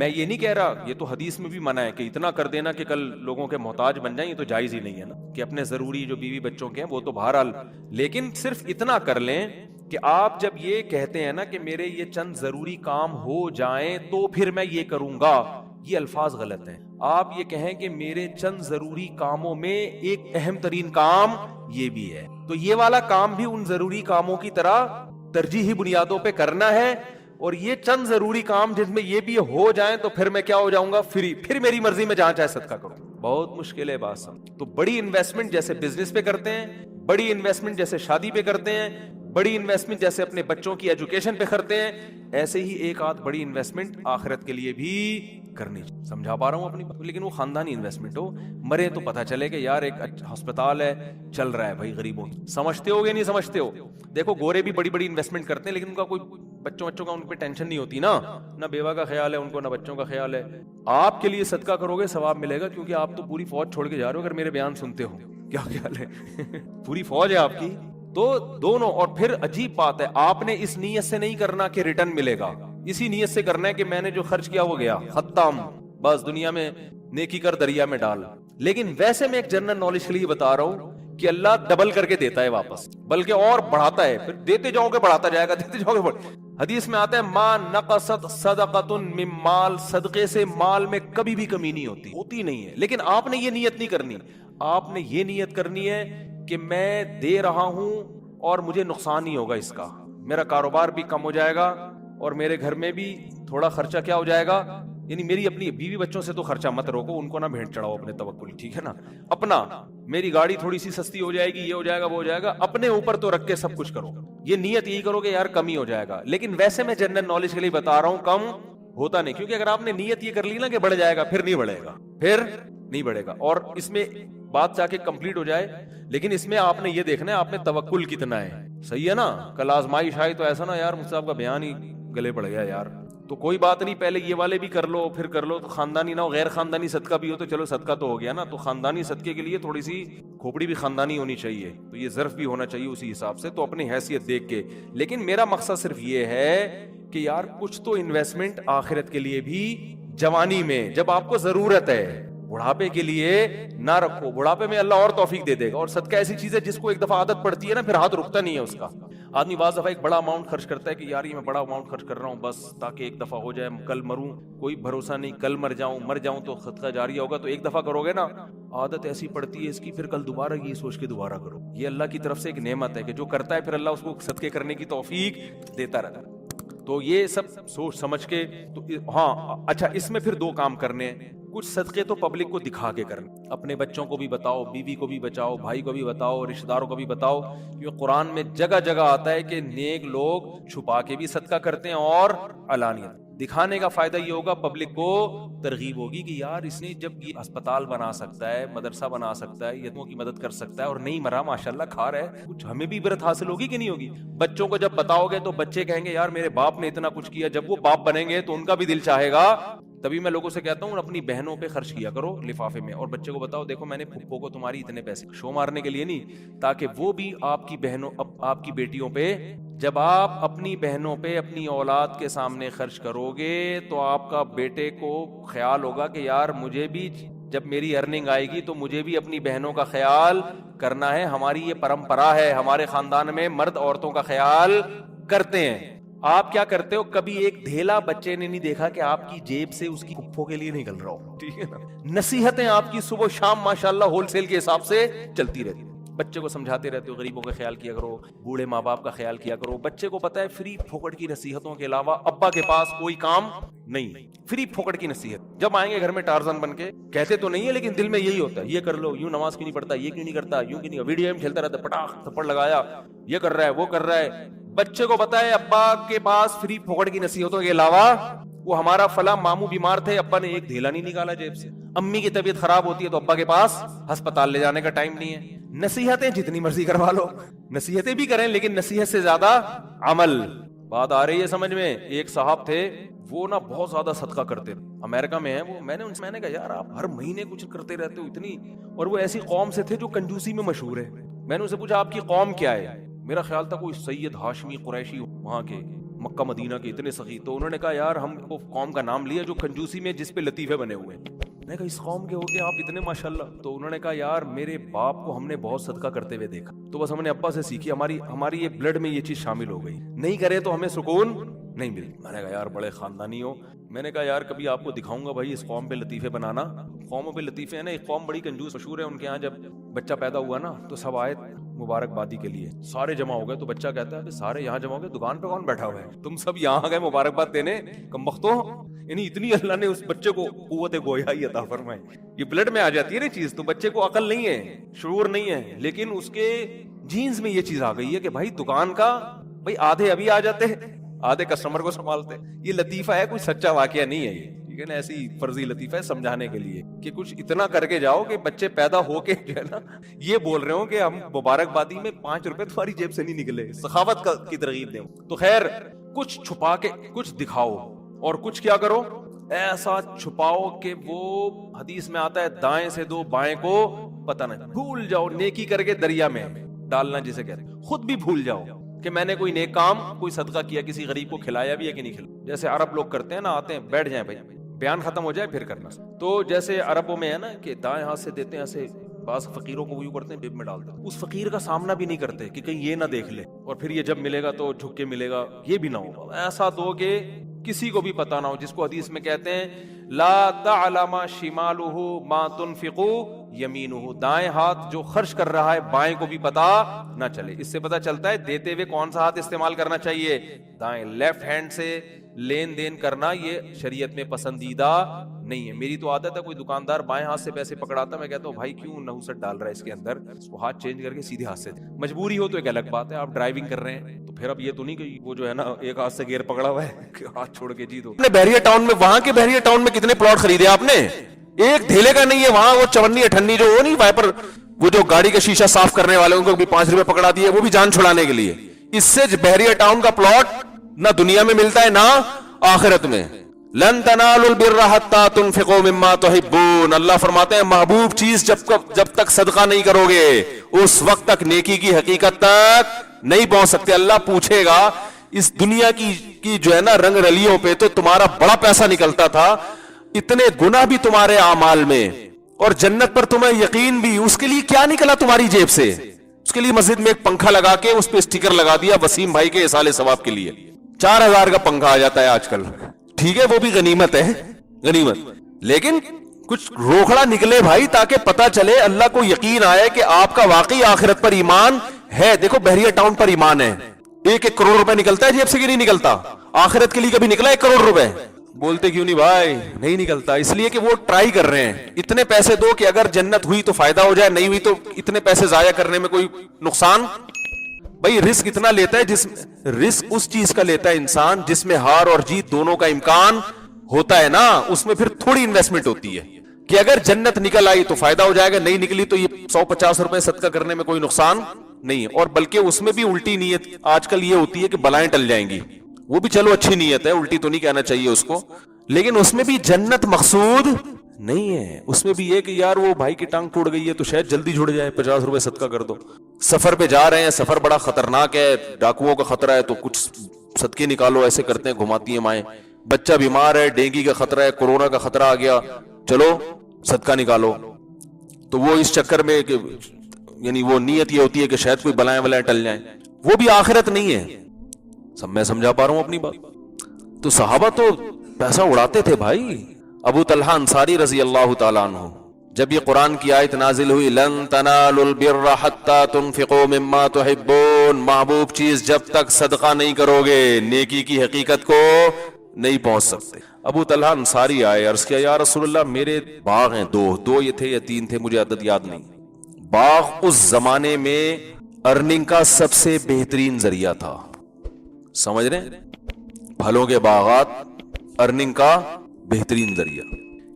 یہ نہیں کہہ رہا، یہ تو حدیث میں بھی منع ہے کہ اتنا کر دینا کہ کل لوگوں کے محتاج بن جائیں، یہ تو جائز ہی نہیں ہے نا، کہ اپنے ضروری جو بیوی بچوں کے ہیں وہ تو بہرحال، لیکن صرف اتنا کر لیں کہ آپ جب یہ کہتے ہیں نا کہ میرے یہ چند ضروری کام ہو جائیں تو پھر میں یہ کروں گا، یہ الفاظ غلط ہیں. آپ یہ کہیں کہ میرے چند ضروری کاموں میں ایک اہم ترین کام یہ بھی ہے، تو یہ والا کام بھی ان ضروری کاموں کی طرح ترجیحی بنیادوں پہ کرنا ہے، اور یہ چند ضروری کام جن میں یہ بھی ہو جائیں تو پھر میں کیا ہو جاؤں گا؟ فری، پھر میری مرضی میں جہاں چاہے صدقہ کروں. بہت مشکل ہے بات سمجھ. تو بڑی انویسٹمنٹ جیسے بزنس پہ کرتے ہیں، بڑی انویسٹمنٹ جیسے شادی پہ کرتے ہیں، بڑی انویسٹمنٹ جیسے اپنے بچوں کی ایجوکیشن پہ کرتے ہیں، ایسے ہی ایک آدھ بڑی انویسٹمنٹ آخرت کے لیے بھی کرنی چاہیے. سمجھا پا رہا ہوں اپنی بات؟ لیکن وہ خاندانی انویسٹمنٹ ہو، مرے تو پتہ چلے کہ یار ایک ہسپتال ہے چل رہا ہے بھائی غریبوں کی. سمجھتے ہو گے نہیں سمجھتے ہو؟ دیکھو گورے بھی بڑی بڑی انویسٹمنٹ کرتے ہیں لیکن ان کا کوئی بچوں کا ان پہ ٹینشن نہیں ہوتی نا، نہ بیوہ کا خیال ہے ان کو، نہ بچوں کا خیال ہے. آپ کے لیے صدقہ کرو گے ثواب ملے گا، کیونکہ آپ تو پوری فوج چھوڑ کے جا رہے ہو. اگر میرے بیان سنتے ہو، کیا خیال ہے؟ پوری فوج ہے آپ کی، تو دونوں. اور پھر عجیب بات ہے, آپ نے اس نیت سے نہیں کرنا کہ ریٹرن ملے گا, اسی نیت سے کرنا ہے کہ میں نے جو خرچ کیا وہ گیا, ختم, بس دنیا میں نیکی کر دریا میں ڈال. لیکن ویسے میں ایک جنرل نالج کے لیے بتا رہا ہوں کہ اللہ ڈبل کر کے دیتا ہے واپس, بلکہ اور بڑھاتا ہے, پھر دیتے جاؤ گے بڑھاتا جائے گا, دیتے جاؤ گے. حدیث میں آتا ہے ما نقصت صدقۃ من مال, صدقے سے مال میں کبھی بھی کمی نہیں ہوتی نہیں ہے. لیکن آپ نے یہ نیت نہیں کرنی, آپ نے یہ نیت کرنی ہے کہ میں دے رہا ہوں اور مجھے نقصان نہیں ہوگا اس کا, میرا کاروبار بھی کم ہو جائے گا اور میرے گھر میں بھی تھوڑا خرچہ کیا ہو جائے گا. یعنی میری اپنی بیوی بچوں سے تو خرچہ مت روکو, ان کو نہ بھیڑ چڑھاؤ اپنے توکل, ٹھیک ہے نا. اپنا, میری گاڑی تھوڑی سی سستی ہو جائے گی, یہ ہو جائے گا وہ ہو جائے گا, اپنے اوپر تو رکھ کے سب کچھ کرو. یہ نیت یہی کرو کہ یار کمی ہو جائے گا. لیکن ویسے میں جنرل نالج کے لیے بتا رہا ہوں کم ہوتا نہیں, کیونکہ اگر آپ نے نیت یہ کر لی نا کہ بڑھ جائے گا, پھر نہیں بڑھے گا, پھر نہیں بڑھے گا. اور اس میں بات جا کے کمپلیٹ ہو جائے, لیکن اس میں آپ نے یہ دیکھنا ہے آپ میں توکل کتنا ہے. صحیح ہے نا, کل آزمائش آئی تو ایسا نا یار مجھ سے آپ کا بیان ہی گلے پڑ گیا یار, تو کوئی بات نہیں, پہلے یہ والے بھی کر لو پھر کر لو, تو خاندانی نہ ہو, غیر خاندانی صدقہ بھی ہو تو چلو صدقہ تو ہو گیا نا. تو خاندانی صدقے کے لیے تھوڑی سی کھوپڑی بھی خاندانی ہونی چاہیے, تو یہ ظرف بھی ہونا چاہیے اسی حساب سے, تو اپنی حیثیت دیکھ کے. لیکن میرا مقصد صرف یہ ہے کہ یار کچھ تو انویسٹمنٹ آخرت کے لیے بھی جوانی میں, جب آپ کو ضرورت ہے, بڑھاپے کے لیے نہ رکھو. بڑھاپے میں اللہ اور توفیق دے دے گا. اور صدقہ ایسی چیز ہے جس کو ایک دفعہ عادت پڑتی ہے نا, پھر ہاتھ رکتا نہیں ہے اس کا. آدمی بعض دفعہ ایک بڑا اماؤنٹ خرچ کرتا ہے کہ یار یہ میں بڑا اماؤنٹ خرچ کر رہا ہوں بس تاکہ ایک دفعہ ہو جائے, کل مروں کوئی بھروسہ نہیں, کل مر جاؤں تو صدقہ جاریہ ہوگا. تو ایک دفعہ کرو گے نا, عادت ایسی پڑتی ہے اس کی, پھر کل دوبارہ یہ سوچ کے دوبارہ کرو. یہ اللہ کی طرف سے ایک نعمت ہے کہ جو کرتا ہے پھر اللہ اس کو صدقے کرنے کی توفیق دیتا رہتا ہے. تو یہ سب سوچ سمجھ کے. تو ہاں اچھا, اس میں پھر دو کام کرنے ہیں. کچھ صدقے تو پبلک کو دکھا کے کرنے, اپنے بچوں کو بھی بتاؤ, بیوی کو بھی بچاؤ, بھائی کو بھی بتاؤ, رشتہ داروں کو بھی بتاؤ. کیونکہ قرآن میں جگہ جگہ آتا ہے کہ نیک لوگ چھپا کے بھی صدقہ کرتے ہیں اور علانیت. دکھانے کا فائدہ یہ ہوگا, پبلک کو ترغیب ہوگی کہ یار اس نے جب یہ اسپتال بنا سکتا ہے, مدرسہ بنا سکتا ہے, یتیموں کی مدد کر سکتا ہے اور نہیں مرا ماشاءاللہ کھا رہا ہے, کچھ ہمیں بھی عبرت حاصل ہوگی کہ نہیں ہوگی. بچوں کو جب بتاؤ گے تو بچے کہیں گے یار میرے باپ نے اتنا کچھ کیا. جب وہ باپ بنیں گے تو ان کا بھی دل چاہے گا. تبھی میں لوگوں سے کہتا ہوں اپنی بہنوں پہ خرچ کیا کرو لفافے میں, اور بچے کو بتاؤ دیکھو میں نے پھپھو کو تمہاری اتنے پیسے, شو مارنے کے لیے نہیں, تاکہ وہ بھی آپ کی بہنوں, آپ کی بیٹیوں پہ, جب آپ اپنی بہنوں پہ اپنی اولاد کے سامنے خرچ کرو گے تو آپ کا بیٹے کو خیال ہوگا کہ یار مجھے بھی جب میری ارننگ آئے گی تو مجھے بھی اپنی بہنوں کا خیال کرنا ہے. ہماری یہ پرمپرا ہے, ہمارے خاندان میں مرد عورتوں کا خیال کرتے ہیں. آپ کیا کرتے ہو, کبھی ایک دھیلا بچے نے نہیں دیکھا کہ آپ کی جیب سے اس کی پھپھو کے لیے نکل رہا ہو, ٹھیک ہے نا. نصیحتیں آپ کی صبح شام ماشاءاللہ ہول سیل کے حساب سے چلتی رہتی. بچے کو سمجھاتے رہتے ہو غریبوں کا خیال کیا کرو, بوڑھے ماں باپ کا خیال کیا کرو. بچے کو پتا ہے فری پھوکٹ کی نصیحتوں کے علاوہ ابا کے پاس کوئی کام نہیں, فری پھوکٹ کی نصیحت. جب آئیں گے گھر میں ٹارزن بن کے, کہتے تو نہیں ہے لیکن دل میں یہی ہوتا ہے, یہ کر لو, یوں نماز کیوں نہیں پڑھتا, یہ کیوں نہیں کرتا, یوں کیوں نہیں, ویڈیو گیم کھیلتا رہتا, پٹاخ تھپڑ لگایا, یہ کر رہا ہے وہ کر رہا ہے. بچے کو پتا ہے ابا کے پاس فری پھوکٹ کی نصیحتوں کے علاوہ, وہ ہمارا فلاں ماموں بیمار تھے, ابا نے ایک دھیلا نہیں نکالا جیب سے. امی کی طبیعت خراب ہوتی ہے تو ابا کے پاس ہسپتال لے جانے کا ٹائم نہیں ہے. نصیحتیں جتنی مرضی کروا لو, نصیحتیں بھی کریں لیکن نصیحت سے زیادہ عمل. بات آ رہی ہے سمجھ میں. ایک صاحب تھے وہ نا بہت زیادہ صدقہ کرتے تھے, امریکہ میں ہیں وہ. میں نے ان سے کہا یار آپ ہر مہینے کچھ کرتے رہتے ہو اتنی, اور وہ ایسی قوم سے تھے جو کنجوسی میں مشہور ہے. میں نے ان سے پوچھا آپ کی قوم کیا ہے, میرا خیال تھا کوئی سید ہاشمی قریشی وہاں کے مکہ مدینہ کے اتنے سخی. تو انہوں نے کہا یار ہم کو قوم کا نام لیا جو کنجوسی میں جس پہ لطیفے بنے ہوئے ہیں. میں نے کہا اس قوم کے ہو کے آپ اتنے ماشاءاللہ. تو انہوں نے کہا یار میرے باپ کو ہم نے بہت صدقہ کرتے ہوئے دیکھا, تو بس ہم نے ابا سے سیکھی, ہماری یہ بلڈ میں یہ چیز شامل ہو گئی, نہیں کرے تو ہمیں سکون نہیں ملتی. میں نے کہا یار بڑے خاندانی ہو. میں نے کہا یار کبھی آپ کو دکھاؤں گا بھائی اس قوم پہ لطیفے بنانا. قوموں پہ لطیفے ہیں نا, ایک قوم بڑی کنجوس مشہور ہے, ان کے ہاں جب بچہ پیدا ہوا نا تو سب آئے مبارکبادی کے لیے, سارے جمع ہو گئے. تو بچہ کہتا ہے سارے یہاں جمع ہو گئے, دکان پہ کون بیٹھا ہوا ہے, تم سب یہاں گئے مبارکباد دینے کمبختوں. یعنی اتنی اللہ نے اس بچے کو قوت گویائی عطا فرمائی. یہ بلڈ میں آ جاتی ہے نا چیز. تو بچے کو عقل نہیں ہے, شعور نہیں ہے, لیکن اس کے جینز میں یہ چیز آ گئی ہے کہ بھائی دکان کا بھائی آدھے ابھی آ جاتے ہیں, آدھے کسٹمر کو سنبھالتے. یہ لطیفہ ہے, کوئی سچا واقعہ نہیں ہے یہ, ٹھیک ہے نا. ایسی فرضی لطیفہ ہے سمجھانے کے لیے کہ کچھ اتنا کر کے جاؤ کہ بچے پیدا ہو کے جو ہے نا یہ بول رہے ہوں کہ ہم مبارکبادی میں 5 روپے تمہاری جیب سے نہیں نکلے, سخاوت کی ترغیب دیں. تو خیر کچھ چھپا کے کچھ دکھاؤ, اور کچھ کیا کرو ایسا چھپاؤ کہ وہ حدیث میں آتا ہے دائیں سے دو بائیں کو پتہ نہ, بھول جاؤ, نیکی کر کے دریا میں ڈالنا جسے کہتے ہیں. خود بھی بھول جاؤ کہ میں نے کوئی نیک کام، کوئی صدقہ کیا، کسی غریب کو کھلایا بھی ہے کہ نہیں کھلایا. جیسے عرب لوگ کرتے ہیں نا، آتے ہیں بیٹھ جائیں بھائی، بیان ختم ہو جائے پھر کرنا. تو جیسے عربوں میں ہے نا کہ دائیں ہاتھ سے دیتے ہیں ایسے، بعض فقیروں کو یوں کرتے ہیں جیب میں ڈالتے ہیں، اس فقیر کا سامنا بھی نہیں کرتے کہ کہیں یہ نہ دیکھ لے اور پھر یہ جب ملے گا تو جھک کے ملے گا، یہ بھی نہ ہو. ایسا دو کہ کسی کو بھی پتا نہ ہو، جس کو حدیث میں کہتے ہیں لا تعلم شمالہ ما تنفق یمینہ، دائیں ہاتھ جو خرچ کر رہا ہے بائیں کو بھی پتا نہ چلے. اس سے پتا چلتا ہے دیتے ہوئے کون سا ہاتھ استعمال کرنا چاہیے، دائیں. لیفٹ ہینڈ سے لین دین کرنا یہ شریعت میں پسندیدہ نہیں ہے. میری تو عادت ہے، کوئی دکاندار بائیں ہاتھ سے پیسے پکڑاتا میں کہتا ہوں بھائی کیوں نحوست ڈال رہا ہے اس کے اندر، اس کو ہاتھ چینج کر کے سیدھے ہاتھ سے دے. مجبوری ہو تو ایک الگ بات ہے، آپ ڈرائیونگ کر رہے ہیں تو پھر اب یہ تو نہیں کہ وہ جو ہے نا ایک ہاتھ سے گیئر پکڑا ہوا ہے کہ ہاتھ چھوڑ کے جی دو. بحریہ ٹاؤن میں، وہاں کے بحریہ ٹاؤن میں کتنے پلاٹ خریدے آپ نے؟ ایک دھیلے کا نہیں ہے وہاں. وہ 54 جو وہ نہیں وائپر، وہ جو گاڑی کا شیشہ صاف کرنے والے، ان کو بھی 5 روپے پکڑا دیے، وہ بھی جان چھڑانے کے لیے. اس سے بحریہ ٹاؤن کا پلاٹ نہ دنیا میں ملتا ہے نہ آخرت میں. لن تنالوا البر حتى تنفقوا مما تحبون. اللہ فرماتے ہیں محبوب چیز جب تک صدقہ نہیں کرو گے اس وقت تک نیکی کی حقیقت تک نہیں پہنچ سکتے. اللہ پوچھے گا اس دنیا کی جو ہے نا رنگ رلیوں پہ تو تمہارا بڑا پیسہ نکلتا تھا، اتنے گناہ بھی تمہارے اعمال میں، اور جنت پر تمہیں یقین بھی، اس کے لیے کیا نکلا تمہاری جیب سے؟ اس کے لیے مسجد میں ایک پنکھا لگا کے اس پہ اسٹیکر لگا دیا وسیم بھائی کے اصال ثواب کے لیے. 4000 کا پنکھا آ جاتا ہے آج کل. ٹھیک ہے وہ بھی غنیمت ہے، غنیمت، لیکن کچھ روکھڑا نکلے بھائی تاکہ پتا چلے، اللہ کو یقین آئے کہ آپ کا واقعی آخرت پر ایمان ہے. دیکھو بحریہ ٹاؤن پر ایمان ہے. 1 کروڑ روپے نکلتا ہے جیب سے کہ نہیں نکلتا؟ آخرت کے لیے کبھی نکلا 1 کروڑ روپے؟ بولتے کیوں نہیں بھائی؟ نہیں نکلتا. اس لیے کہ وہ ٹرائی کر رہے ہیں. اتنے پیسے دو کہ اگر جنت ہوئی تو فائدہ ہو جائے، نہیں ہوئی تو اتنے پیسے ضائع کرنے میں کوئی نقصان. بھائی رسک اتنا لیتا ہے، رسک اس چیز کا لیتا ہے انسان جس میں ہار اور جیت دونوں کا امکان ہوتا ہے نا. اس میں پھر تھوڑی انویسٹمنٹ ہوتی ہے کہ اگر جنت نکل آئی تو فائدہ ہو جائے گا، نہیں نکلی تو یہ 150 روپے صدقہ کرنے میں کوئی نقصان نہیں ہے. اور بلکہ اس میں بھی الٹی نیت آج کل یہ ہوتی ہے کہ بلائیں ٹل جائیں گی. وہ بھی چلو اچھی نیت ہے، الٹی تو نہیں کہنا چاہیے اس کو، لیکن اس میں بھی جنت مقصود نہیں ہے. اس میں بھی یہ کہ یار وہ بھائی کی ٹانگ ٹوٹ گئی ہے تو شاید جلدی جڑ جائے، 50 روپے صدقہ کر دو. سفر پہ جا رہے ہیں، سفر بڑا خطرناک ہے، ڈاکوؤں کا خطرہ ہے تو کچھ صدقے نکالو، ایسے کرتے ہیں گھماتی ہیں مائیں. بچہ بیمار ہے، ڈینگی کا خطرہ ہے، کورونا کا خطرہ آ گیا، چلو صدقہ نکالو. تو وہ اس چکر میں کہ یعنی وہ نیت یہ ہوتی ہے کہ شاید کوئی بلائیں ولائیں ٹل جائیں. وہ بھی آخرت نہیں ہے. سب میں سمجھا پا رہا ہوں اپنی بات؟ تو صحابہ تو پیسہ اڑاتے تھے بھائی. ابو طلحہ انصاری رضی اللہ تعالیٰ عنہ، جب یہ قرآن کی آیت نازل ہوئی لن تنالوا البر حتى تنفقوا مما تحبون، محبوب چیز جب تک صدقہ نہیں کرو گے نیکی کی حقیقت کو نہیں پہنچ سکتے. ابو طلحہ انصاری آئے، عرض کیا یا رسول اللہ میرے باغ ہیں، دو یہ تھے یا 3 تھے، مجھے عدد یاد نہیں. باغ اس زمانے میں ارننگ کا سب سے بہترین ذریعہ تھا. سمجھ رہے ہیں؟ پھلوں کے باغات ارننگ کا بہترین ذریعہ.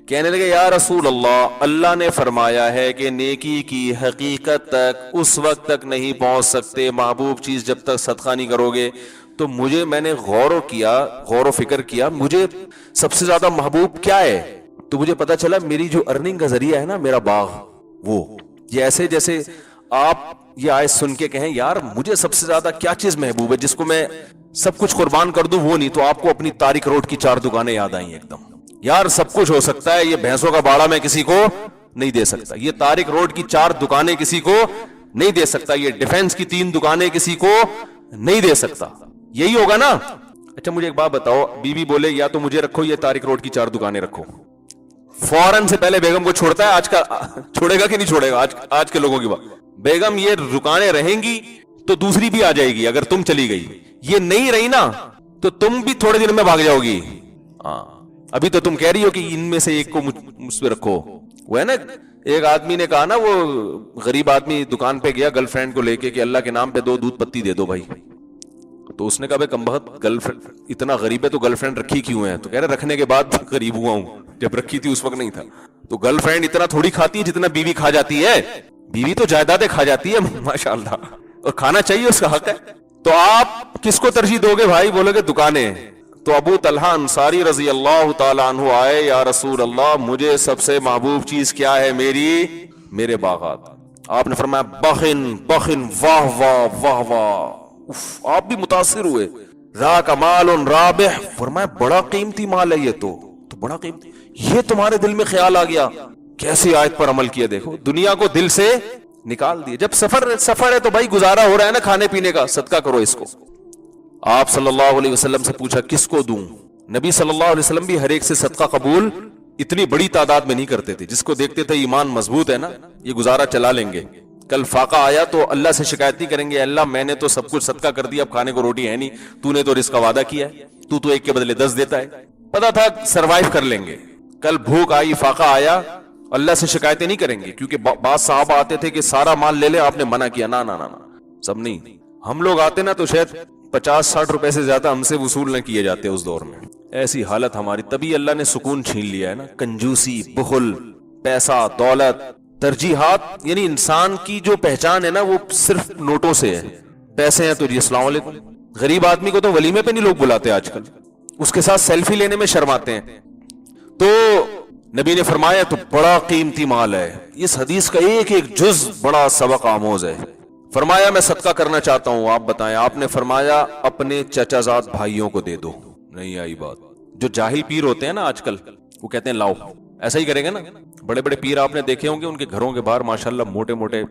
کہنے لگے یا رسول اللہ، اللہ نے فرمایا ہے کہ نیکی کی حقیقت تک اس وقت تک نہیں پہنچ سکتے محبوب چیز جب تک صدقہ نہیں کرو گے. تو میں نے غور و فکر کیا مجھے سب سے زیادہ محبوب کیا ہے. تو مجھے پتا چلا میری جو ارننگ کا ذریعہ ہے نا میرا باغ، وہ یہ ایسے جیسے آپ یہ آیت سن کے کہیں یار مجھے سب سے زیادہ کیا چیز محبوب ہے جس کو میں سب کچھ قربان کر دوں، وہ نہیں. تو آپ کو اپنی تارک روڈ کی 4 دکانیں یاد آئیں ایک دم. یار سب کچھ ہو سکتا ہے، یہ بھینسوں کا باڑا میں کسی کو نہیں دے سکتا، یہ تارک روڈ کی 4 دکانیں کسی کو نہیں دے سکتا، یہ ڈیفنس کی 3 دکانیں کسی کو نہیں دے سکتا. یہی ہوگا نا؟ اچھا مجھے ایک بات بتاؤ، بیوی بولے یا تو مجھے رکھو یا تارک روڈ کی 4 دکانیں رکھو، فوراً سے پہلے بیگم کو چھوڑتا ہے؟ آج کا چھوڑے گا کہ نہیں چھوڑے گا؟ آج کے لوگوں کی بات، بیگم یہ دکانیں رہیں گی تو دوسری بھی آ جائے گی. اگر تم چلی گئی، یہ نہیں رہی نا تو تم بھی تھوڑے دن میں بھاگ جاؤ گی. ہاں ابھی تو تم کہہ رہی ہو کہ ان میں سے ایک کو مجھ پہ رکھو. وہ ہے نا ایک آدمی نے کہا نا، وہ غریب آدمی دکان پہ گیا گرل فرینڈ کو لے کے کہ اللہ کے نام پہ 2 دودھ پتی دے دو بھائی. تو اس نے کہا بھائی کمبخت گرل فرینڈ اتنا غریب ہے تو گرل فرینڈ رکھی کیوں ہے؟ تو کہہ رہے رکھنے کے بعد غریب ہوا ہوں، جب رکھی تھی اس وقت نہیں تھا. تو گرل فرینڈ اتنا تھوڑی کھاتی ہے جتنا بیوی کھا جاتی ہے. بیوی تو جائیدادیں کھا جاتی ہے ماشاءاللہ، اور کھانا چاہیے، اس کا حق ہے. تو آپ کس کو ترجیح دو گے بھائی؟ بولو گے دکانیں. تو ابو طلحہ انصاری رضی اللہ تعالیٰ عنہ آئے، یا رسول اللہ مجھے سب سے محبوب چیز کیا ہے؟ میرے باغات. آپ نے فرمایا بخن بخن واہ واہ واہ واہ، آپ بھی متاثر ہوئے. ذاک مال رابح، فرمایا بڑا قیمتی مال ہے یہ تو بڑا قیمتی. یہ تمہارے دل میں خیال آ گیا، کیسی آیت پر عمل کیا. دیکھو دنیا کو دل سے نکال دیے. جب سفر ہے تو بھائی گزارا ہو رہا ہے نا کھانے پینے کا، صدقہ کرو اس کو. آپ صلی اللہ علیہ وسلم سے پوچھا کس کو دوں. نبی صلی اللہ علیہ وسلم بھی ہر ایک سے صدقہ قبول اتنی بڑی تعداد میں نہیں کرتے تھے. جس کو دیکھتے تھے ایمان مضبوط ہے نا، یہ گزارا چلا لیں گے. کل فاقہ آیا تو اللہ سے شکایت نہیں کریں گے اللہ میں نے تو سب کچھ صدقہ کر دیا، اب کھانے کو روٹی ہے نہیں، تو نے تو رزق کا وعدہ کیا ہے، تو ایک کے بدلے 10 دیتا ہے. پتا تھا سروائیو کر لیں گے. کل بھوک آئی، فاقہ آیا، اللہ سے شکایتیں نہیں کریں گے. کیونکہ بعض صحابہ آتے تھے کہ سارا مال لے لے، آپ نے منع کیا نا نا نا سب نہیں. ہم لوگ آتے نا تو شاید 50-60 روپے سے زیادہ ہم سے وصول نہ کیے جاتے اس دور میں. ایسی حالت ہماری، تبھی اللہ نے سکون چھین لیا ہے نا. کنجوسی، بخل، پیسہ، دولت، ترجیحات، یعنی انسان کی جو پہچان ہے نا وہ صرف نوٹوں سے ہے. پیسے ہیں تو جی السلام علیکم. غریب آدمی کو تو ولیمے پہ نہیں لوگ بلاتے آج کل، اس کے ساتھ سیلفی لینے میں شرماتے ہیں. تو نبی نے فرمایا تو بڑا قیمتی مال ہے. اس حدیث کا ایک ایک جز بڑا سبق آموز ہے. فرمایا میں صدقہ کرنا چاہتا ہوں، آپ بتائیں. آپ نے فرمایا اپنے چچا زاد بھائیوں کو دے دو. نہیں آئی بات. جو جاہل پیر ہوتے ہیں نا آج کل، وہ کہتے ہیں لاؤ، ایسا ہی کریں گے نا. بڑے بڑے پیر آپ نے دیکھے ہوں گے، ان کے گھروں کے باہر ماشاءاللہ موٹے موٹے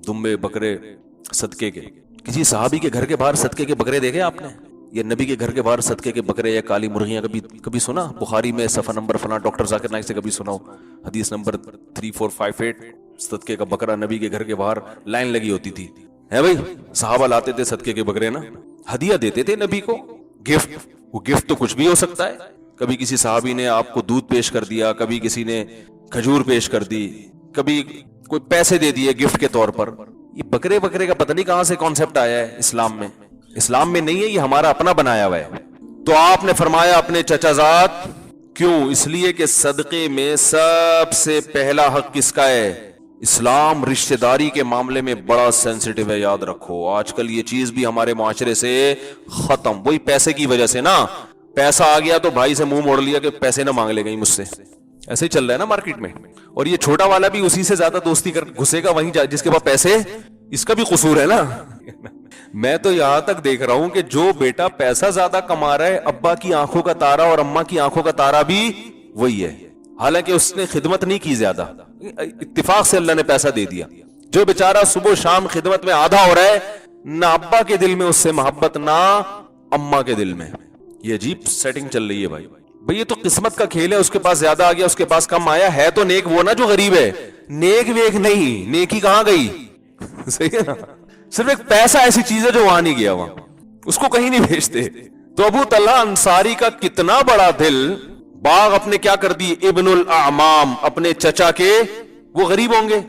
دمبے بکرے صدقے کے. کسی صحابی کے گھر کے باہر صدقے کے بکرے دیکھے آپ نے؟ یہ نبی کے گھر کے باہر صدقے کے بکرے یا کالی مرغیاں کبھی سنا؟ بخاری میں صفحہ نمبر فلاں ڈاکٹر ذاکر نائک سے کبھی سنا ہو، حدیث نمبر 3458، صدقے کا بکرا نبی کے گھر کے باہر لائن لگی ہوتی تھی. ہے بھائی، صحابہ لاتے تھے صدقے کے بکرے نا، ہدیہ دیتے تھے نبی کو، گفٹ. وہ گفٹ تو کچھ بھی ہو سکتا ہے. کبھی کسی صحابی نے آپ کو دودھ پیش کر دیا، کبھی کسی نے کھجور پیش کر دی، کبھی کوئی پیسے دے دیے گفٹ کے طور پر. یہ بکرے کا پتہ نہیں کہاں سے کانسیپٹ آیا ہے اسلام میں. اسلام میں نہیں ہے، یہ ہمارا اپنا بنایا ہوا ہے. تو آپ نے فرمایا اپنے چچا زاد. کیوں؟ اس لیے کہ صدقے میں سب سے پہلا حق کس کا ہے؟ اسلام رشتہ داری کے معاملے میں بڑا سینسیٹیو ہے، یاد رکھو. آج کل یہ چیز بھی ہمارے معاشرے سے ختم، وہی پیسے کی وجہ سے نا. پیسہ آ گیا تو بھائی سے منہ موڑ لیا کہ پیسے نہ مانگ لے گئی مجھ سے. ایسے ہی چل رہا ہے نا مارکیٹ میں. اور یہ چھوٹا والا بھی اسی سے زیادہ دوستی کر گھسے گا وہیں جس کے پاس پیسے. اس کا بھی قصور ہے نا. میں تو یہاں تک دیکھ رہا ہوں کہ جو بیٹا پیسہ زیادہ کما رہا ہے، ابا کی آنکھوں کا تارا اور اماں کی آنکھوں کا تارا بھی وہی ہے، حالانکہ اس نے خدمت نہیں کی زیادہ، اتفاق سے اللہ نے پیسہ دے دیا. جو بیچارہ صبح شام خدمت میں آدھا ہو رہا ہے، نہ ابا کے دل میں اس سے محبت، نہ اماں کے دل میں. یہ عجیب سیٹنگ چل رہی ہے بھائی. یہ تو قسمت کا کھیل ہے. اس کے پاس زیادہ آ گیا، اس کے پاس کم آیا. ہے تو نیک وہ نا جو غریب ہے. نیک ویک نہیں، نیکی کہاں گئی؟ صحیح ہے نا. صرف ایک پیسہ ایسی چیز ہے جو وہاں نہیں گیا، وہاں اس کو کہیں نہیں بھیجتے. تو ابو طلحہ انصاری کا کتنا بڑا دل. باغ اپنے کیا کر دی؟ ابن الاعمام، اپنے چچا کے. وہ غریب ہوں گے،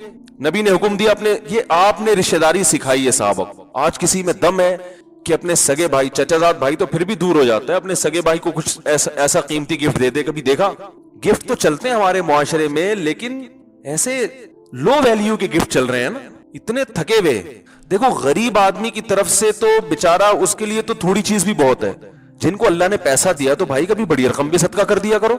نبی نے حکم دیا اپنے. یہ آپ نے رشتہ داری سکھائی ہے صحابہ کو. آج کسی میں دم ہے کہ اپنے سگے بھائی، چچا زاد بھائی تو پھر بھی دور ہو جاتا ہے، اپنے سگے بھائی کو کچھ ایسا قیمتی گفٹ دے دے. کبھی دیکھا؟ گفٹ تو چلتے ہیں ہمارے معاشرے میں، لیکن ایسے لو ویلیو کے گفٹ چل رہے ہیں نا، اتنے تھکے ہوئے. دیکھو غریب آدمی کی طرف سے تو بیچارہ اس کے لیے تو تھوڑی چیز بھی بہت ہے. جن کو اللہ نے پیسہ دیا تو بھائی کبھی بڑی رقم بھی صدقہ کر دیا کرو.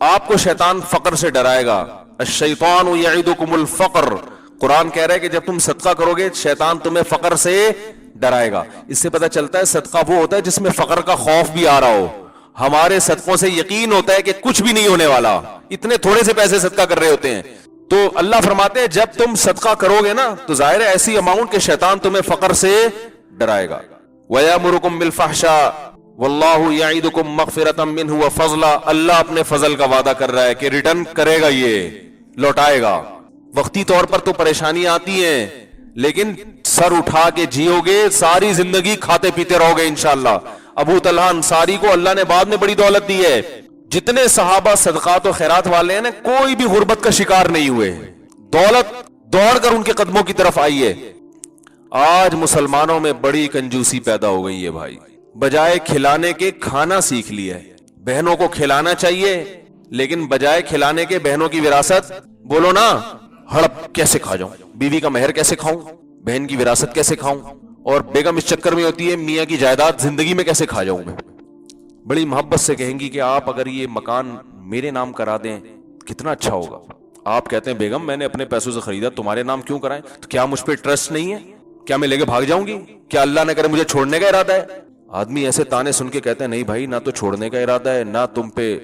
آپ کو شیطان فقر سے ڈرائے گا. الشیطان یعدکم الفقر. قرآن کہہ رہا ہے کہ جب تم صدقہ کرو گے شیطان تمہیں فقر سے ڈرائے گا. اس سے پتہ چلتا ہے صدقہ وہ ہوتا ہے جس میں فقر کا خوف بھی آ رہا ہو. ہمارے صدقوں سے یقین ہوتا ہے کہ کچھ بھی نہیں ہونے والا، اتنے تھوڑے سے پیسے صدقہ کر رہے ہوتے ہیں. تو اللہ فرماتے ہیں جب تم صدقہ کرو گے نا تو ظاہر ہے ایسی اماؤنٹ کہ شیطان تمہیں فقر سے ڈرائے گا. وَيَأْمُرُكُمْ بِالْفَحْشَاءِ وَاللَّهُ يَعِدُكُمْ مَغْفِرَةً مِّنْهُ وَفَضْلًا. اللہ اپنے فضل کا وعدہ کر رہا ہے کہ ریٹرن کرے گا، یہ لوٹائے گا. وقتی طور پر تو پریشانیاں آتی ہیں، لیکن سر اٹھا کے جیو گے، ساری زندگی کھاتے پیتے رہو گے انشاءاللہ. ابو طلحہ انصاری کو اللہ نے بعد میں بڑی دولت دی ہے. جتنے صحابہ صدقات و خیرات والے ہیں نا، کوئی بھی غربت کا شکار نہیں ہوئے. دولت دوڑ کر ان کے قدموں کی طرف آئی ہے. آج مسلمانوں میں بڑی کنجوسی پیدا ہو گئی ہے بھائی. بجائے کھلانے کے کھانا سیکھ لیا ہے. بہنوں کو کھلانا چاہیے، لیکن بجائے کھلانے کے بہنوں کی وراثت بولو نا، ہڑپ کیسے کھا جاؤں، بیوی کا مہر کیسے کھاؤں، بہن کی وراثت کیسے کھاؤں. اور بیگم اس چکر میں ہوتی ہے میاں کی جائیداد زندگی میں کیسے کھا جاؤں میں. بڑی محبت سے کہیں گی کہ آپ اگر یہ مکان میرے نام کرا دیں کتنا اچھا ہوگا. آپ کہتے ہیں بیگم میں نے اپنے پیسوں سے خریدا, تمہارے نام کیوں کرائیں؟ تو کیا مجھ پہ ٹرسٹ نہیں ہے؟ کیا میں لے کے بھاگ جاؤں گی؟ کیا اللہ نہ کرے مجھے چھوڑنے کا ارادہ ہے؟ آدمی ایسے تانے سن کے کہتے ہیں نہیں بھائی, نہ تو چھوڑنے کا ارادہ ہے, نہ تم پہ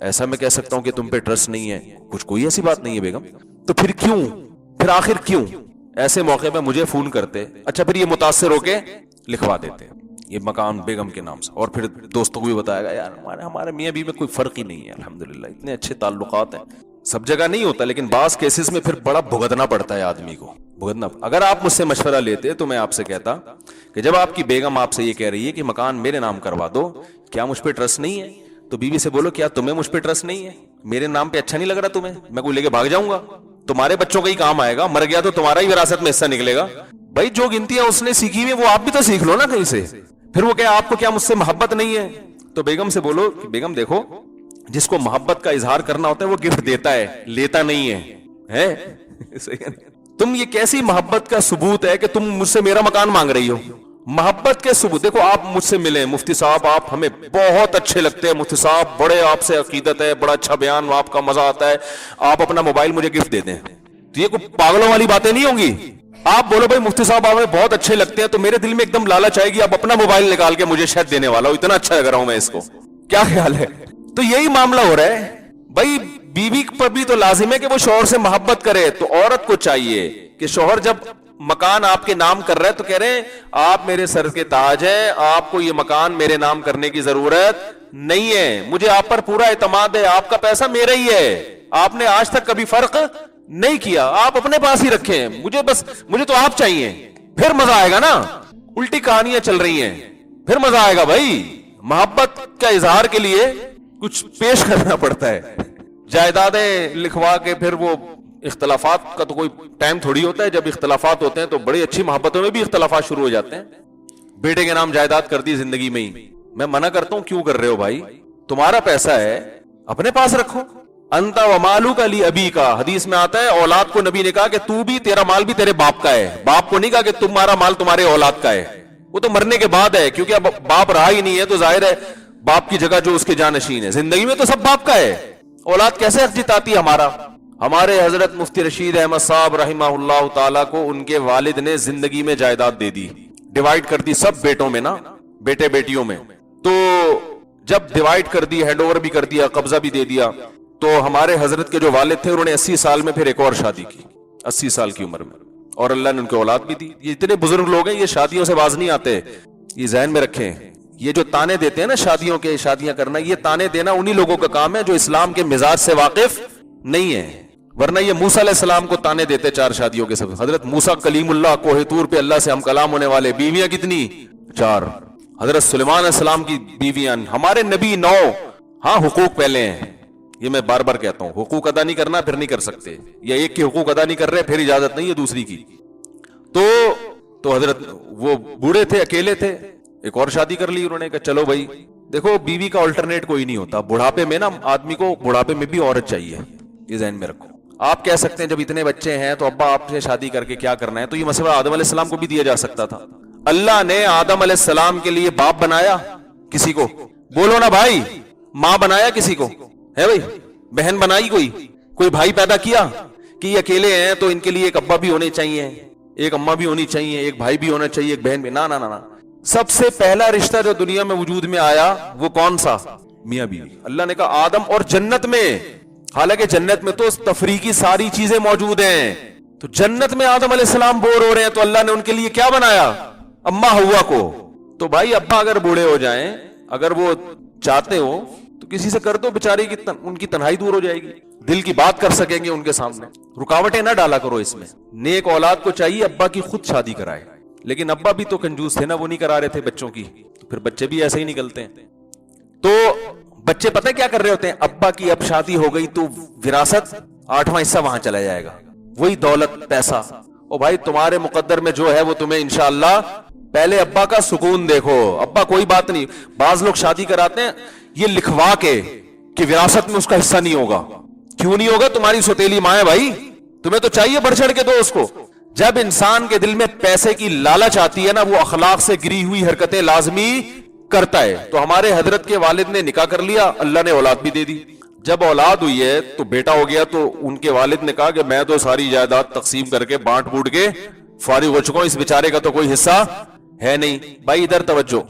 ایسا میں کہہ سکتا ہوں کہ تم پہ ٹرسٹ نہیں ہے. کچھ کوئی ایسی بات نہیں ہے بیگم. تو پھر کیوں, پھر آخر کیوں؟ ایسے موقع پہ مجھے فون کرتے, اچھا پھر یہ متاثر ہو کے لکھوا دیتے یہ مکان بیگم کے نام سے, اور پھر دوستوں کو بھی بتایا گا یار ہمارے میاں بیوی میں کوئی فرق ہی نہیں ہے, الحمدللہ اتنے اچھے تعلقات ہیں. سب جگہ نہیں ہوتا, لیکن بعض کیسز میں پھر بڑا بھگتنا پڑتا ہے آدمی کو, بھگتنا. اگر آپ مجھ سے مشورہ لیتے تو میں آپ سے کہتا کہ جب آپ کی بیگم آپ سے یہ کہہ رہی ہے کہ مکان میرے نام کروا دو, کیا مجھ پہ ٹرسٹ نہیں ہے؟ تو بیوی سے بولو کیا تمہیں مجھ پہ ٹرسٹ نہیں ہے؟ میرے نام پہ اچھا نہیں لگ رہا تمہیں؟ میں کوئی لے کے بھاگ جاؤں گا؟ تمہارے بچوں کا ہی کام آئے گا, مر گیا تو تمہارا ہی وراثت میں حصہ نکلے گا. بھائی جو گنتیاں اس نے سیکھی ہوئی وہ آپ بھی تو سیکھ لو نا کہیں سے. پھر وہ کہ آپ کو کیا مجھ سے محبت نہیں ہے؟ تو بیگم سے بولو کہ بیگم دیکھو, جس کو محبت کا اظہار کرنا ہوتا ہے وہ گفٹ دیتا ہے, لیتا نہیں ہے. تم یہ کیسی محبت کا ثبوت ہے کہ تم مجھ سے میرا مکان مانگ رہی ہو؟ محبت کے ثبوت دیکھو, آپ مجھ سے ملیں, مفتی صاحب آپ ہمیں بہت اچھے لگتے ہیں, مفتی صاحب بڑے آپ سے عقیدت ہے, بڑا اچھا بیان, آپ کا مزہ آتا ہے, آپ اپنا موبائل مجھے گفٹ دے دیں. تو یہ کوئی پاگلوں والی باتیں نہیں ہوں گی. آپ بولو بھائی مفتی صاحب آپ ہمیں بہت اچھے لگتے ہیں, تو میرے دل میں ایک دم لالچ آئے گی آپ اپنا موبائل نکال کے مجھے شاید دینے والا ہو, اتنا اچھا لگ رہا ہوں میں اس کو. کیا خیال ہے؟ تو یہی معاملہ ہو رہا ہے بھائی. بیوی پر بھی تو لازم ہے کہ وہ شوہر سے محبت کرے, تو عورت کو چاہیے کہ شوہر جب مکان آپ کے نام کر رہے تو کہہ رہے ہیں آپ میرے سر کے تاج ہیں, آپ کو یہ مکان میرے نام کرنے کی ضرورت نہیں ہے, مجھے آپ پر پورا اعتماد ہے, آپ کا پیسہ میرا ہی ہے, آپ نے آج تک کبھی فرق نہیں کیا, آپ اپنے پاس ہی رکھیں, مجھے تو آپ چاہیے. پھر مزہ آئے گا نا. الٹی کہانیاں چل رہی ہیں, پھر مزہ آئے گا بھائی. محبت کا اظہار کے لیے کچھ پیش کرنا پڑتا ہے. جائیدادیں لکھوا کے پھر وہ اختلافات کا تو کوئی ٹائم تھوڑی ہوتا ہے, جب اختلافات ہوتے ہیں تو بڑی اچھی محبتوں میں بھی اختلافات شروع ہو جاتے ہیں. بیٹے کے نام جائیداد کر دی زندگی میں ہی, میں منع کرتا ہوں کیوں کر رہے ہو بھائی, تمہارا پیسہ ہے اپنے پاس رکھو. انت و مالک علی ابی کا حدیث میں آتا ہے, اولاد کو نبی نے کہا کہ تو بھی, تیرا مال بھی تیرے باپ کا ہے, باپ کو نہیں کہا کہ تمہارا مال تمہارے اولاد کا ہے, وہ تو مرنے کے بعد ہے, کیونکہ اب باپ رہا ہی نہیں ہے تو ظاہر ہے باپ کی جگہ جو اس کے جانشین ہے. زندگی میں تو سب باپ کا ہے, اولاد کیسے حق جتاتی ہے ہمارا؟ ہمارے حضرت مفتی رشید احمد صاحب رحمہ اللہ تعالیٰ کو ان کے والد نے زندگی میں جائیداد دے دی, ڈیوائیڈ کر دی سب بیٹوں میں نا, بیٹے بیٹیوں میں. تو جب ڈیوائیڈ کر دی, ہینڈ اوور بھی کر دیا, قبضہ بھی دے دیا, تو ہمارے حضرت کے جو والد تھے انہوں نے 80 سال میں پھر ایک اور شادی کی, 80 سال کی عمر میں, اور اللہ نے ان کو اولاد بھی دی. یہ اتنے بزرگ لوگ ہیں, یہ شادیوں سے باز نہیں آتے, یہ ذہن میں رکھیں. یہ جو تانے دیتے ہیں نا شادیوں کے, شادیاں کرنا, یہ تانے دینا انہی لوگوں کا کام ہے جو اسلام کے مزاج سے واقف نہیں ہے. ورنہ یہ موسیٰ علیہ السلام کو تانے دیتے 4 شادیوں کے سب. حضرت موسیٰ کلیم اللہ کوہ طور پہ اللہ سے ہم کلام ہونے والے, بیویاں کتنی؟ 4. حضرت سلیمان علیہ السلام کی بیویاں, ہمارے نبی 9. ہاں حقوق پہلے ہیں, یہ میں بار بار کہتا ہوں, حقوق ادا نہیں کرنا پھر نہیں کر سکتے, یا ایک کے حقوق ادا نہیں کر رہے پھر اجازت نہیں ہے دوسری کی. تو حضرت وہ بوڑھے تھے, اکیلے تھے, ایک اور شادی کر لی انہوں نے. کہا چلو بھائی دیکھو بیوی کا الٹرنیٹ کوئی نہیں ہوتا, بڑھاپے میں نا آدمی کو بڑھاپے میں بھی عورت چاہیے, یہ ذہن میں رکھو. آپ کہہ سکتے ہیں جب اتنے بچے ہیں تو ابا آپ سے شادی کر کے کیا کرنا ہے, تو یہ مشورہ آدم علیہ السلام کو بھی دیا جا سکتا تھا. اللہ نے آدم علیہ السلام کے لیے باپ بنایا کسی کو؟ بولو نا بھائی, ماں بنایا کسی کو ہے بھائی؟ بہن بنائی کوئی بھائی پیدا کیا کہ یہ اکیلے ہیں تو ان کے لیے ایک ابا بھی ہونے چاہیے, ایک اماں بھی ہونی چاہیے, ایک بھائی بھی ہونا چاہیے, ایک بہن بھی؟ نا نا نا. سب سے پہلا رشتہ جو دنیا میں وجود میں آیا وہ کون سا؟ میاں بیوی. اللہ نے کہا آدم, اور جنت میں, حالانکہ جنت میں تو تفریقی ساری چیزیں موجود ہیں, تو جنت میں آدم علیہ السلام بور ہو رہے ہیں تو اللہ نے ان کے لیے کیا بنایا؟ اماں ہوا کو. تو بھائی ابا اگر بوڑھے ہو جائیں, اگر وہ چاہتے ہو تو کسی سے کر دو, بیچاری کی ان کی تنہائی دور ہو جائے گی, دل کی بات کر سکیں گے ان کے سامنے. رکاوٹیں نہ ڈالا کرو اس میں. نیک اولاد کو چاہیے ابا کی خود شادی کرائے, لیکن ابا بھی تو کنجوس تھے نا, وہ نہیں کرا رہے تھے بچوں کی, پھر بچے بھی ایسے ہی نکلتے ہیں. تو بچے پتہ کیا کر رہے ہوتے ہیں, ابا کی اب شادی ہو گئی تو وراثت 8واں حصہ وہاں چلا جائے گا, وہی دولت پیسہ. او بھائی تمہارے مقدر میں جو ہے وہ تمہیں انشاءاللہ, پہلے ابا کا سکون دیکھو. ابا کوئی بات نہیں, بعض لوگ شادی کراتے ہیں یہ لکھوا کے کہ وراثت میں اس کا حصہ نہیں ہوگا. کیوں نہیں ہوگا؟ تمہاری سوتیلی ماں ہے بھائی, تمہیں تو چاہیے بڑھ چڑھ کے دو اس کو. جب انسان کے دل میں پیسے کی لالچ آتی ہے نا, وہ اخلاق سے گری ہوئی حرکتیں لازمی کرتا ہے. تو ہمارے حضرت کے والد نے نکاح کر لیا, اللہ نے اولاد بھی دے دی. جب اولاد ہوئی ہے تو بیٹا ہو گیا تو ان کے والد نے کہا کہ میں تو ساری جائیداد تقسیم کر کے بانٹ بوٹ کے فارغ ہو چکا ہوں, اس بیچارے کا تو کوئی حصہ ہے نہیں. بھائی ادھر توجہ.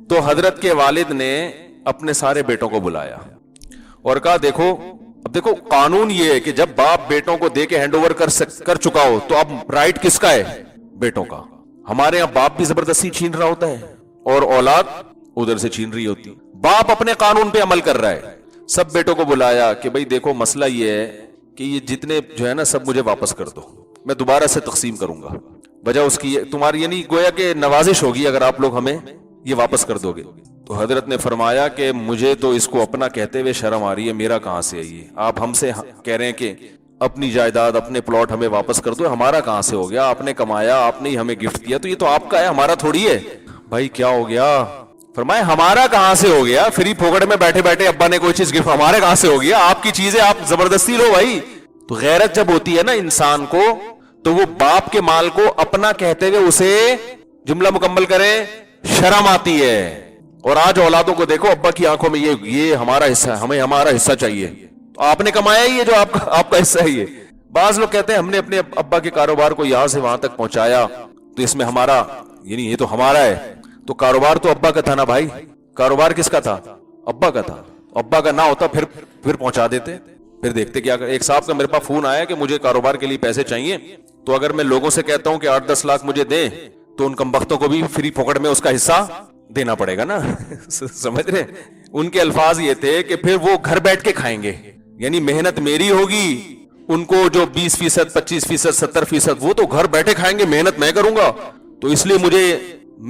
تو حضرت کے والد نے اپنے سارے بیٹوں کو بلایا اور کہا دیکھو, اب دیکھو قانون یہ ہے کہ جب باپ بیٹوں کو دے کے ہینڈ اوور کر چکا ہو تو اب رائٹ کس کا ہے؟ بیٹوں کا. ہمارے یہاں باپ بھی زبردستی چھین رہا ہوتا ہے اور اولاد ادھر سے چھین رہی ہوتی. باپ اپنے قانون پہ عمل کر رہا ہے. سب بیٹوں کو بلایا کہ بھائی دیکھو مسئلہ یہ ہے کہ یہ جتنے جو ہے نا سب مجھے واپس کر دو, میں دوبارہ سے تقسیم کروں گا. وجہ اس کی تمہاری یعنی گویا کہ نوازش ہوگی اگر آپ لوگ ہمیں یہ واپس کر دو گے. تو حضرت نے فرمایا کہ مجھے تو اس کو اپنا کہتے ہوئے شرم آ رہی ہے, میرا کہاں سے ہے یہ؟ آپ ہم سے کہہ رہے ہیں کہ اپنی جائیداد اپنے پلاٹ ہمیں واپس کر دو, ہمارا کہاں سے ہو گیا؟ آپ نے کمایا, آپ نے ہی ہمیں گفٹ کیا, تو یہ تو آپ کا ہے, ہمارا تھوڑی ہے. بھائی کیا ہو گیا؟ فرمائے ہمارا کہاں سے ہو گیا؟ فری پھوکڑ میں بیٹھے بیٹھے ابا نے کوئی چیز گفٹ, ہمارے کہاں سے ہو گیا؟ آپ کی چیزیں آپ زبردستی لو بھائی. تو غیرت جب ہوتی ہے نا انسان کو تو وہ باپ کے مال کو اپنا کہتے ہوئے اسے جملہ مکمل کرے شرم آتی ہے. اور آج اولادوں کو دیکھو ابا کی آنکھوں میں یہ ہمارا حصہ ہے, ہمیں ہمارا حصہ چاہیے. تو آپ نے کمایا ہی ہے جو آپ کا حصہ ہے یہ. بعض لوگ کہتے ہیں ہم نے اپنے ابا کے کاروبار کو یہاں سے وہاں تک پہنچایا تو اس میں ہمارا یعنی یہ تو ہمارا ہے. تو کاروبار تو ابا کا تھا نا بھائی, کاروبار کس کا تھا؟ ابا کا تھا. ابا کا نہ ہوتا پھر پہنچا دیتے, پھر دیکھتے کیا. ایک صاحب کا میرے پاس فون آیا کہ مجھے کاروبار کے لیے پیسے چاہیے, تو اگر میں لوگوں سے کہتا ہوں کہ 8-10 لاکھ مجھے دیں تو ان کمبختوں کو بھی فری پھوکڑ میں اس کا حصہ دینا پڑے گا نا. سمجھ رہے؟ ان کے الفاظ یہ تھے کہ پھر وہ گھر بیٹھ کے کھائیں گے, یعنی محنت میری ہوگی, ان کو جو 20%, 25%, 70% وہ تو گھر بیٹھے کھائیں گے, محنت میں کروں گا. تو اس لیے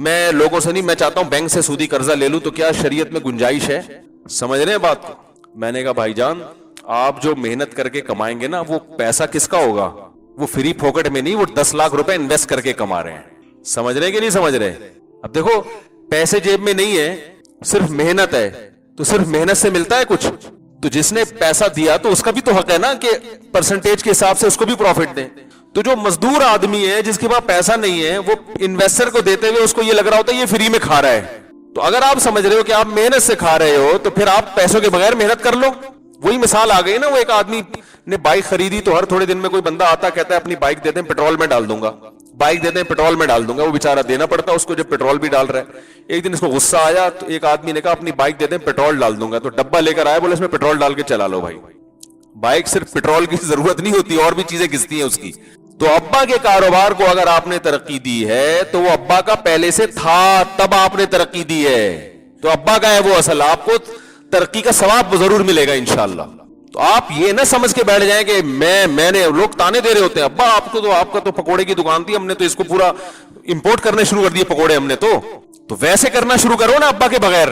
میں لوگوں سے نہیں, میں چاہتا ہوں بینک سے سودی قرضہ لے لوں. تو کیا شریعت میں گنجائش ہے؟ سمجھ رہے ہیں بات کو؟ میں نے کہا بھائی جان آپ جو محنت کر کے کمائیں گے نا وہ پیسہ کس کا ہوگا؟ وہ فری پھوکٹ میں نہیں, وہ 10 لاکھ روپے انویسٹ کر کے کما رہے ہیں. سمجھ رہے ہیں کہ نہیں سمجھ رہے؟ اب دیکھو پیسے جیب میں نہیں ہے, صرف محنت ہے. تو صرف محنت سے ملتا ہے کچھ؟ تو جس نے پیسہ دیا تو اس کا بھی تو حق ہے نا کہ پرسنٹیج کے حساب سے اس کو بھی پروفٹ دیں. تو جو مزدور آدمی ہے جس کے پاس پیسہ نہیں ہے وہ انویسٹر کو دیتے ہوئے اس کو یہ لگ رہا ہوتا ہے یہ فری میں کھا رہا ہے. تو اگر آپ سمجھ رہے ہو کہ آپ محنت سے کھا رہے ہو تو پھر آپ پیسوں کے بغیر محنت کر لو. وہی مثال آ گئی نا, وہ ایک آدمی نے بائک خریدی تو ہر تھوڑے دن میں کوئی بندہ آتا کہتا ہے اپنی بائک دے دیں پیٹرول میں ڈال دوں گا, بائک دے دیں پیٹرول میں ڈال دوں گا. وہ بیچارہ دینا پڑتا اس کو جب پیٹرول بھی ڈال رہا ہے. ایک دن اس کو غصہ آیا تو ایک آدمی نے کہا اپنی بائک دے دیں پیٹرول ڈال دوں گا. تو ڈبہ لے کر آیا, بولے اس میں پیٹرول ڈال کے چلا لو بھائی. بائک صرف پیٹرول کی ضرورت نہیں ہوتی, اور بھی چیزیں گھستی ہیں اس کی. تو ابا کے کاروبار کو اگر آپ نے ترقی دی ہے تو وہ ابا کا پہلے سے تھا, تب آپ نے ترقی دی ہے. تو ابا کا ہے وہ اصل, آپ کو ترقی کا ثواب ضرور ملے گا انشاءاللہ. تو آپ یہ نہ سمجھ کے بیٹھ جائیں کہ میں نے, لوگ تانے دے رہے ہوتے ہیں ابا آپ کا تو پکوڑے کی دکان تھی, ہم نے تو اس کو پورا امپورٹ کرنے شروع کر دیے پکوڑے ہم نے. تو ویسے کرنا شروع کرو نا ابا کے بغیر.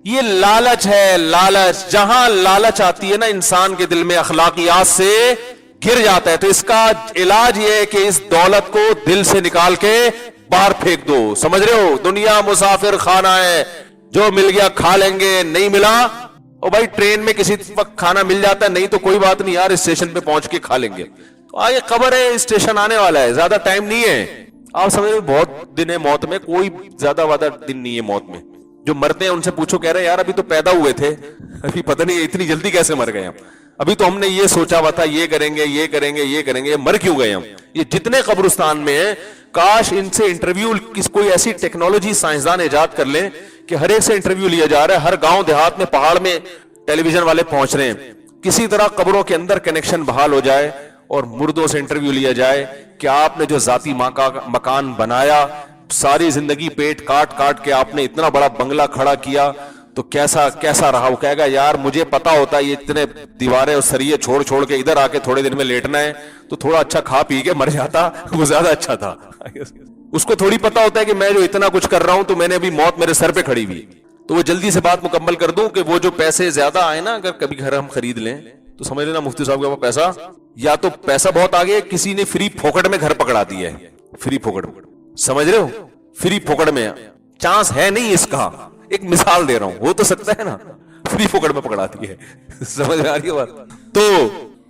یہ لالچ ہے, لالچ. جہاں لالچ آتی ہے نا انسان کے دل میں اخلاقیات سے گر جاتا ہے. تو اس کا علاج یہ ہے کہ اس دولت کو دل سے نکال کے باہر پھینک دو. سمجھ رہے ہو؟ دنیا مسافر خانہ ہے, جو مل گیا کھا لیں گے, نہیں ملا او بھائی ٹرین میں کسی وقت کھانا مل جاتا ہے, نہیں تو کوئی بات نہیں یار اسٹیشن پہ پہنچ کے کھا لیں گے. تو آگے قبر ہے, اسٹیشن آنے والا ہے, زیادہ ٹائم نہیں ہے. آپ سمجھ رہے بہت دن ہے موت میں, کوئی زیادہ دن نہیں ہے موت میں. جو مرتے ہیں ان سے پوچھو, کہہ رہے یار ابھی تو پیدا ہوئے تھے, ابھی پتہ نہیں اتنی جلدی کیسے مر گئے ہم. ابھی تو ہم نے یہ سوچا ہوا تھا یہ کریں گے یہ کریں گے یہ کریں گے, مر کیوں گئے ہم. یہ جتنے قبرستان میں ہیں کاش ان سے انٹرویو کوئی ایسی ٹیکنالوجی سائنسدان ایجاد کر لیں کہ ہر ایک سے انٹرویو لیا جا رہا ہے. ہر گاؤں دیہات میں پہاڑ میں ٹیلی ویژن والے پہنچ رہے ہیں. کسی طرح قبروں کے اندر کنیکشن بحال ہو جائے اور مردوں سے انٹرویو لیا جائے کہ آپ نے جو ذاتی مکان بنایا, ساری زندگی پیٹ کاٹ کاٹ کے آپ نے اتنا بڑا بنگلہ کھڑا کیا, تو کیسا رہا. وہ کہے گا یار مجھے پتا ہوتا یہ اتنے دیواریں اور سریے چھوڑ کے ادھر آ کے تھوڑے دن میں لیٹنا ہے تو تھوڑا اچھا کھا پی کے مر جاتا, وہ زیادہ اچھا تھا. اس کو تھوڑی پتا ہوتا ہے کہ میں جو اتنا کچھ کر رہا ہوں تو میں نے ابھی موت میرے سر پہ کھڑی ہوئی. تو وہ جلدی سے بات مکمل کر دوں کہ وہ جو پیسے زیادہ آئے نا, اگر کبھی گھر ہم خرید لیں تو سمجھ لینا مفتی صاحب کا وہ پیسہ, یا تو پیسہ بہت آگے کسی نے فری پھوکٹ میں گھر پکڑا دیا ہے. فری پھوکٹ میں, سمجھ رہے ہو, فری پھوکٹ میں چانس ہے نہیں اس کا. ایک مثال دے رہا ہوں, ہو تو سکتا ہے نا, فری پھوکٹ میں پکڑا دی ہے. سمجھ آ رہی ہے بات؟ تو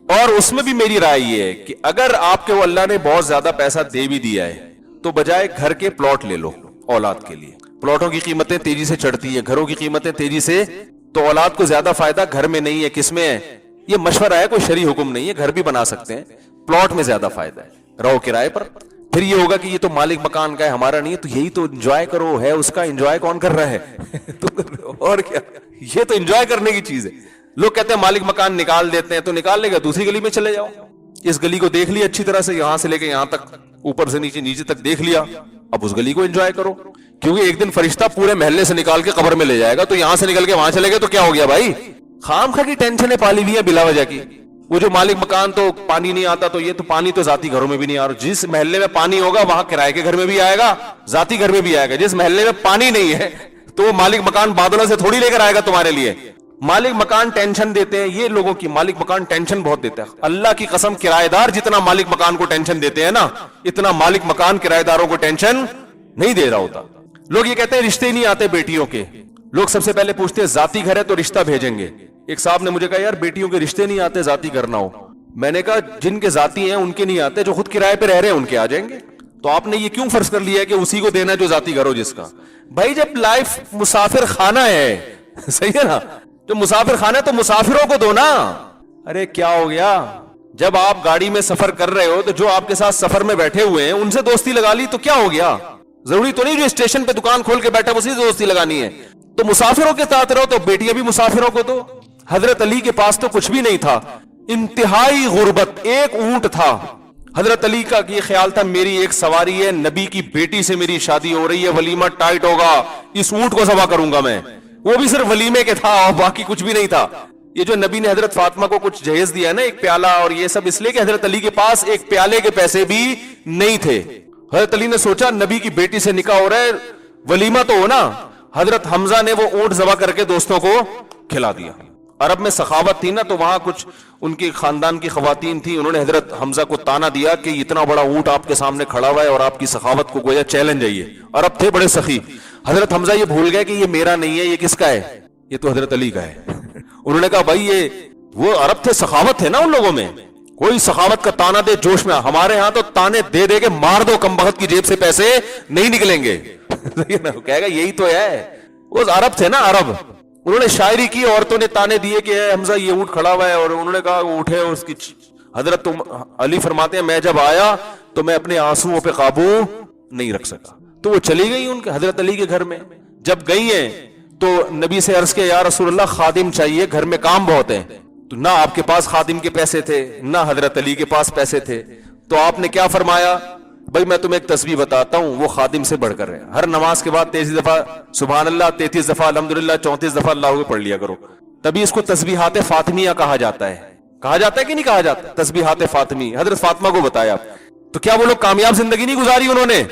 اور اس میں بھی میری رائے یہ ہے کہ اگر آپ کے وہ اللہ نے بہت زیادہ پیسہ دے بھی دیا ہے تو بجائے گھر کے پلاٹ لے لو اولاد کے لیے. پلاٹوں کی قیمتیں تیزی سے چڑھتی ہیں, گھروں کی قیمتیں تیزی سے تو اولاد کو زیادہ فائدہ گھر میں نہیں ہے، کس میں ہے؟ یہ مشورہ ہے، کوئی شرعی حکم نہیں ہے، گھر بھی بنا سکتے ہیں، پلاٹ میں زیادہ فائدہ ہے، رہو کرائے پر۔ پھر یہ ہوگا کہ یہ تو مالک مکان کا ہے، ہمارا نہیں ہے، تو یہی تو انجوائے کرو، ہے اس کا، انجوائے کون کر رہا ہے؟ تم کر رہے ہو، اور کیا، یہ تو انجوائے کرنے کی چیز ہے۔ لوگ کہتے ہیں مالک مکان نکال دیتے ہیں، تو نکال لے گا، دوسری گلی میں چلے جاؤ، اس گلی کو دیکھ لیا اچھی طرح سے، یہاں سے لے کے یہاں تک، اوپر سے نیچے، نیچے تک دیکھ لیا، اب اس گلی کو انجوائے کرو، کیونکہ ایک دن فرشتہ پورے محلے سے نکال کے قبر میں لے جائے گا، تو یہاں سے نکل کے وہاں چلے گئے تو کیا ہو گیا بھائی؟ خام خا کی ٹینشنیں پالی ہوئی ہیں بلا وجہ کی۔ وہ جو مالک مکان تو پانی نہیں آتا، تو یہ تو پانی تو ذاتی گھروں میں بھی نہیں آ رہا، جس محلے میں پانی ہوگا وہاں کرائے کے گھر میں بھی آئے گا، ذاتی گھر میں بھی آئے گا۔ جس محلے میں پانی نہیں ہے تو وہ مالک مکان بادلوں سے تھوڑی لے کر آئے گا تمہارے لیے۔ مالک مکان ٹینشن دیتے ہیں، یہ لوگوں کی مالک مکان ٹینشن بہت دیتا ہے۔ اللہ کی قسم، کرایہ دار جتنا مالک مکان کو ٹینشن دیتے ہیں نا، اتنا مالک مکان کرایہ داروں کو ٹینشن نہیں دے رہا ہوتا۔ لوگ یہ کہتے ہیں رشتے نہیں آتے بیٹیوں کے، لوگ سب سے پہلے پوچھتے ہیں ذاتی گھر ہے تو رشتہ بھیجیں گے۔ ایک صاحب نے مجھے کہا یار بیٹیوں کے رشتے نہیں آتے ذاتی گھر نہ ہو۔ میں نے کہا جن کے ذاتی ہیں ان کے نہیں آتے، جو خود کرائے پہ رہ رہے ہیں ان کے آ جائیں گے۔ تو آپ نے یہ کیوں فرض کر لیا ہے کہ اسی کو دینا ہے جو ذاتی گھر ہو جس کا؟ بھائی جب لائف مسافر خانہ ہے، صحیح ہے نا، جو مسافر خانہ ہے تو مسافروں کو دو نا۔ ارے کیا ہو گیا؟ جب آپ گاڑی میں سفر کر رہے ہو تو جو آپ کے ساتھ سفر میں بیٹھے ہوئے ہیں ان سے دوستی لگا لی تو کیا ہو گیا؟ ضروری تو نہیں جو اسٹیشن پہ دکان کھول کے بیٹھا اسی سے دوستی لگانی ہے۔ تو مسافروں کے ساتھ رہو، تو بیٹیاں بھی مسافروں کو دو۔ حضرت علی کے پاس تو کچھ بھی نہیں تھا، انتہائی غربت، ایک اونٹ تھا۔ حضرت علی کا یہ خیال تھا میری ایک سواری ہے، نبی کی بیٹی سے میری شادی ہو رہی ہے، ولیمہ ٹائٹ ہوگا، اس اونٹ کو ذبح کروں گا میں۔ وہ بھی صرف ولیمے کے تھا اور باقی کچھ بھی نہیں تھا۔ یہ جو نبی نے حضرت فاطمہ کو کچھ جہیز دیا نا، ایک پیالہ اور یہ سب، اس لیے کہ حضرت علی کے پاس ایک پیالے کے پیسے بھی نہیں تھے۔ حضرت علی نے سوچا نبی کی بیٹی سے نکاح ہو رہا ہے، ولیمہ تو ہو نا۔ حضرت حمزہ نے وہ اونٹ ذبح کر کے دوستوں کو کھلا دیا۔ عرب میں سخاوت تھی نا، تو وہاں کچھ ان کی خاندان کی خواتین تھیں، انہوں نے حضرت حمزہ کو تانا دیا کہ اتنا بڑا اونٹ آپ کے سامنے کھڑا ہوا ہے اور آپ کی سخاوت کو گویا چیلنج ہے۔ یہ عرب تھے بڑے سخی۔ حضرت حمزہ یہ بھول گئے کہ یہ میرا نہیں ہے، یہ کس کا ہے؟ یہ تو حضرت علی کا ہے۔ انہوں نے کہا بھائی یہ وہ عرب تھے، سخاوت تھے نا ان لوگوں میں، کوئی سخاوت کا تانا دے جوش میں، ہمارے ہاں تو تانے دے دے کے مار دو، کمبخت کی جیب سے پیسے نہیں نکلیں گے۔ کہے گا یہی تو ہے، وہ عرب تھے نا عرب۔ انہوں نے شاعری کی، عورتوں نے تانے دیے کہ اے حمزہ یہ اونٹ کھڑا ہوا ہے، اور انہوں نے کہا اٹھے اس کی۔ حضرت علی فرماتے ہیں میں جب آیا تو میں اپنے آنسوؤں پہ قابو نہیں رکھ سکا، تو وہ چلی گئی ان کے حضرت علی کے گھر میں۔ جب گئی ہیں تو نبی سے عرض کیا یا رسول اللہ خادم چاہیے، گھر میں کام بہت ہے۔ تو نہ آپ کے پاس خادم کے پیسے تھے، نہ حضرت علی کے پاس پیسے تھے۔ تو آپ نے کیا فرمایا؟ بھائی میں تمہیں ایک تسبیح بتاتا ہوں، وہ خادم سے بڑھ کر ہے۔ ہر نماز کے بعد 33 دفعہ سبحان اللہ، 33 دفعہ الحمدللہ، 34 دفعہ اللہ کو پڑھ لیا کرو، تبھی اس کو تسبیحات فاطمیہ کہا جاتا ہے۔ کہا جاتا ہے کہ نہیں کہا جاتا؟ تسبیحات فاطمی حضرت فاطمہ کو بتایا۔ تو کیا وہ لوگ کامیاب زندگی نہیں گزاری انہوں نے،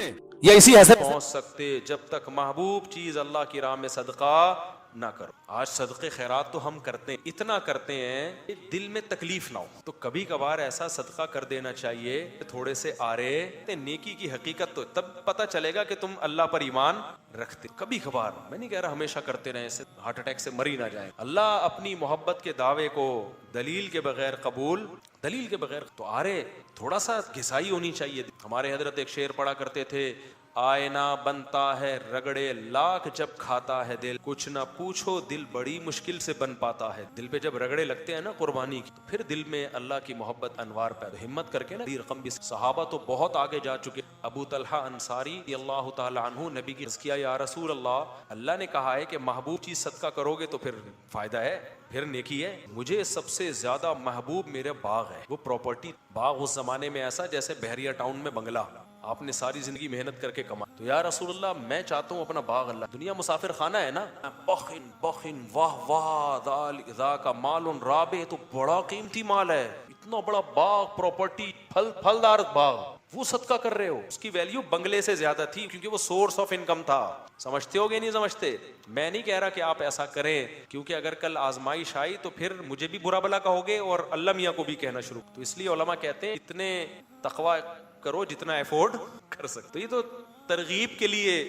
یا اسی حسد پہنچ سکتے جب تک محبوب چیز اللہ کی راہ میں صدقہ نہ کرو۔ آج صدقے خیرات تو ہم کرتے ہیں، اتنا کرتے ہیں کہ دل میں تکلیف نہ ہو، تو کبھی کبھار ایسا صدقہ کر دینا چاہیے تھوڑے سے آرے نیکی کی حقیقت، تو تب پتہ چلے گا کہ تم اللہ پر ایمان رکھتے۔ کبھی کبھار، میں نہیں کہہ رہا ہمیشہ کرتے رہیں، سے ہارٹ اٹیک سے مر ہی نہ جائیں۔ اللہ اپنی محبت کے دعوے کو دلیل کے بغیر قبول، دلیل کے بغیر تو آرے تھوڑا سا گھسائی ہونی چاہیے۔ ہمارے حضرت ایک شعر پڑھا کرتے تھے، آئینہ بنتا ہے رگڑے لاکھ جب کھاتا ہے دل، کچھ نہ پوچھو دل بڑی مشکل سے بن پاتا ہے۔ دل پہ جب رگڑے لگتے ہیں نا قربانی کی، تو پھر دل میں اللہ کی محبت انوار پیدا، ہمت کر کے نا رقم بھی۔ صحابہ تو بہت آگے جا چکے۔ ابو طلحہ انصاری رضی اللہ تعالی عنہ نبی کی عرض کیا یا رسول اللہ نے کہا ہے کہ محبوب چیز صدقہ کرو گے تو پھر فائدہ ہے، پھر نیکی ہے۔ مجھے سب سے زیادہ محبوب میرے باغ ہے، وہ پراپرٹی۔ باغ اس زمانے میں ایسا جیسے بحریہ ٹاؤن میں بنگلہ، آپ نے ساری زندگی محنت کر کے کما۔ تو یا رسول اللہ میں چاہتا ہوں اپنا باغ، اللہ دنیا مسافر خانہ ہے نا، بخن بخن واہ واہ ذاک مال رابح، تو بڑا قیمتی مال ہے، اتنا بڑا باغ، پراپرٹی، پھلدار باغ، وہ صدقہ کر رہے ہو۔ اس کی ویلیو بنگلے سے زیادہ تھی، کیونکہ وہ سورس آف انکم تھا۔ سمجھتے ہو گے نہیں سمجھتے؟ میں نہیں کہہ رہا کہ آپ ایسا کریں، کیونکہ اگر کل آزمائش آئی تو پھر مجھے بھی برا بلا کہو گے اور اللہ میاں کو بھی کہنا شروع۔ تو اس لیے علماء کہتے ہیں اتنے تقوی کرو جتنا ایفورڈ کر سکتے۔ یہ تو ترغیب کے لیے،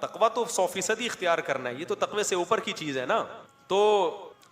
تقوی تو 100% اختیار کرنا ہے، یہ تو تقوی سے اوپر کی چیز ہے نا۔ تو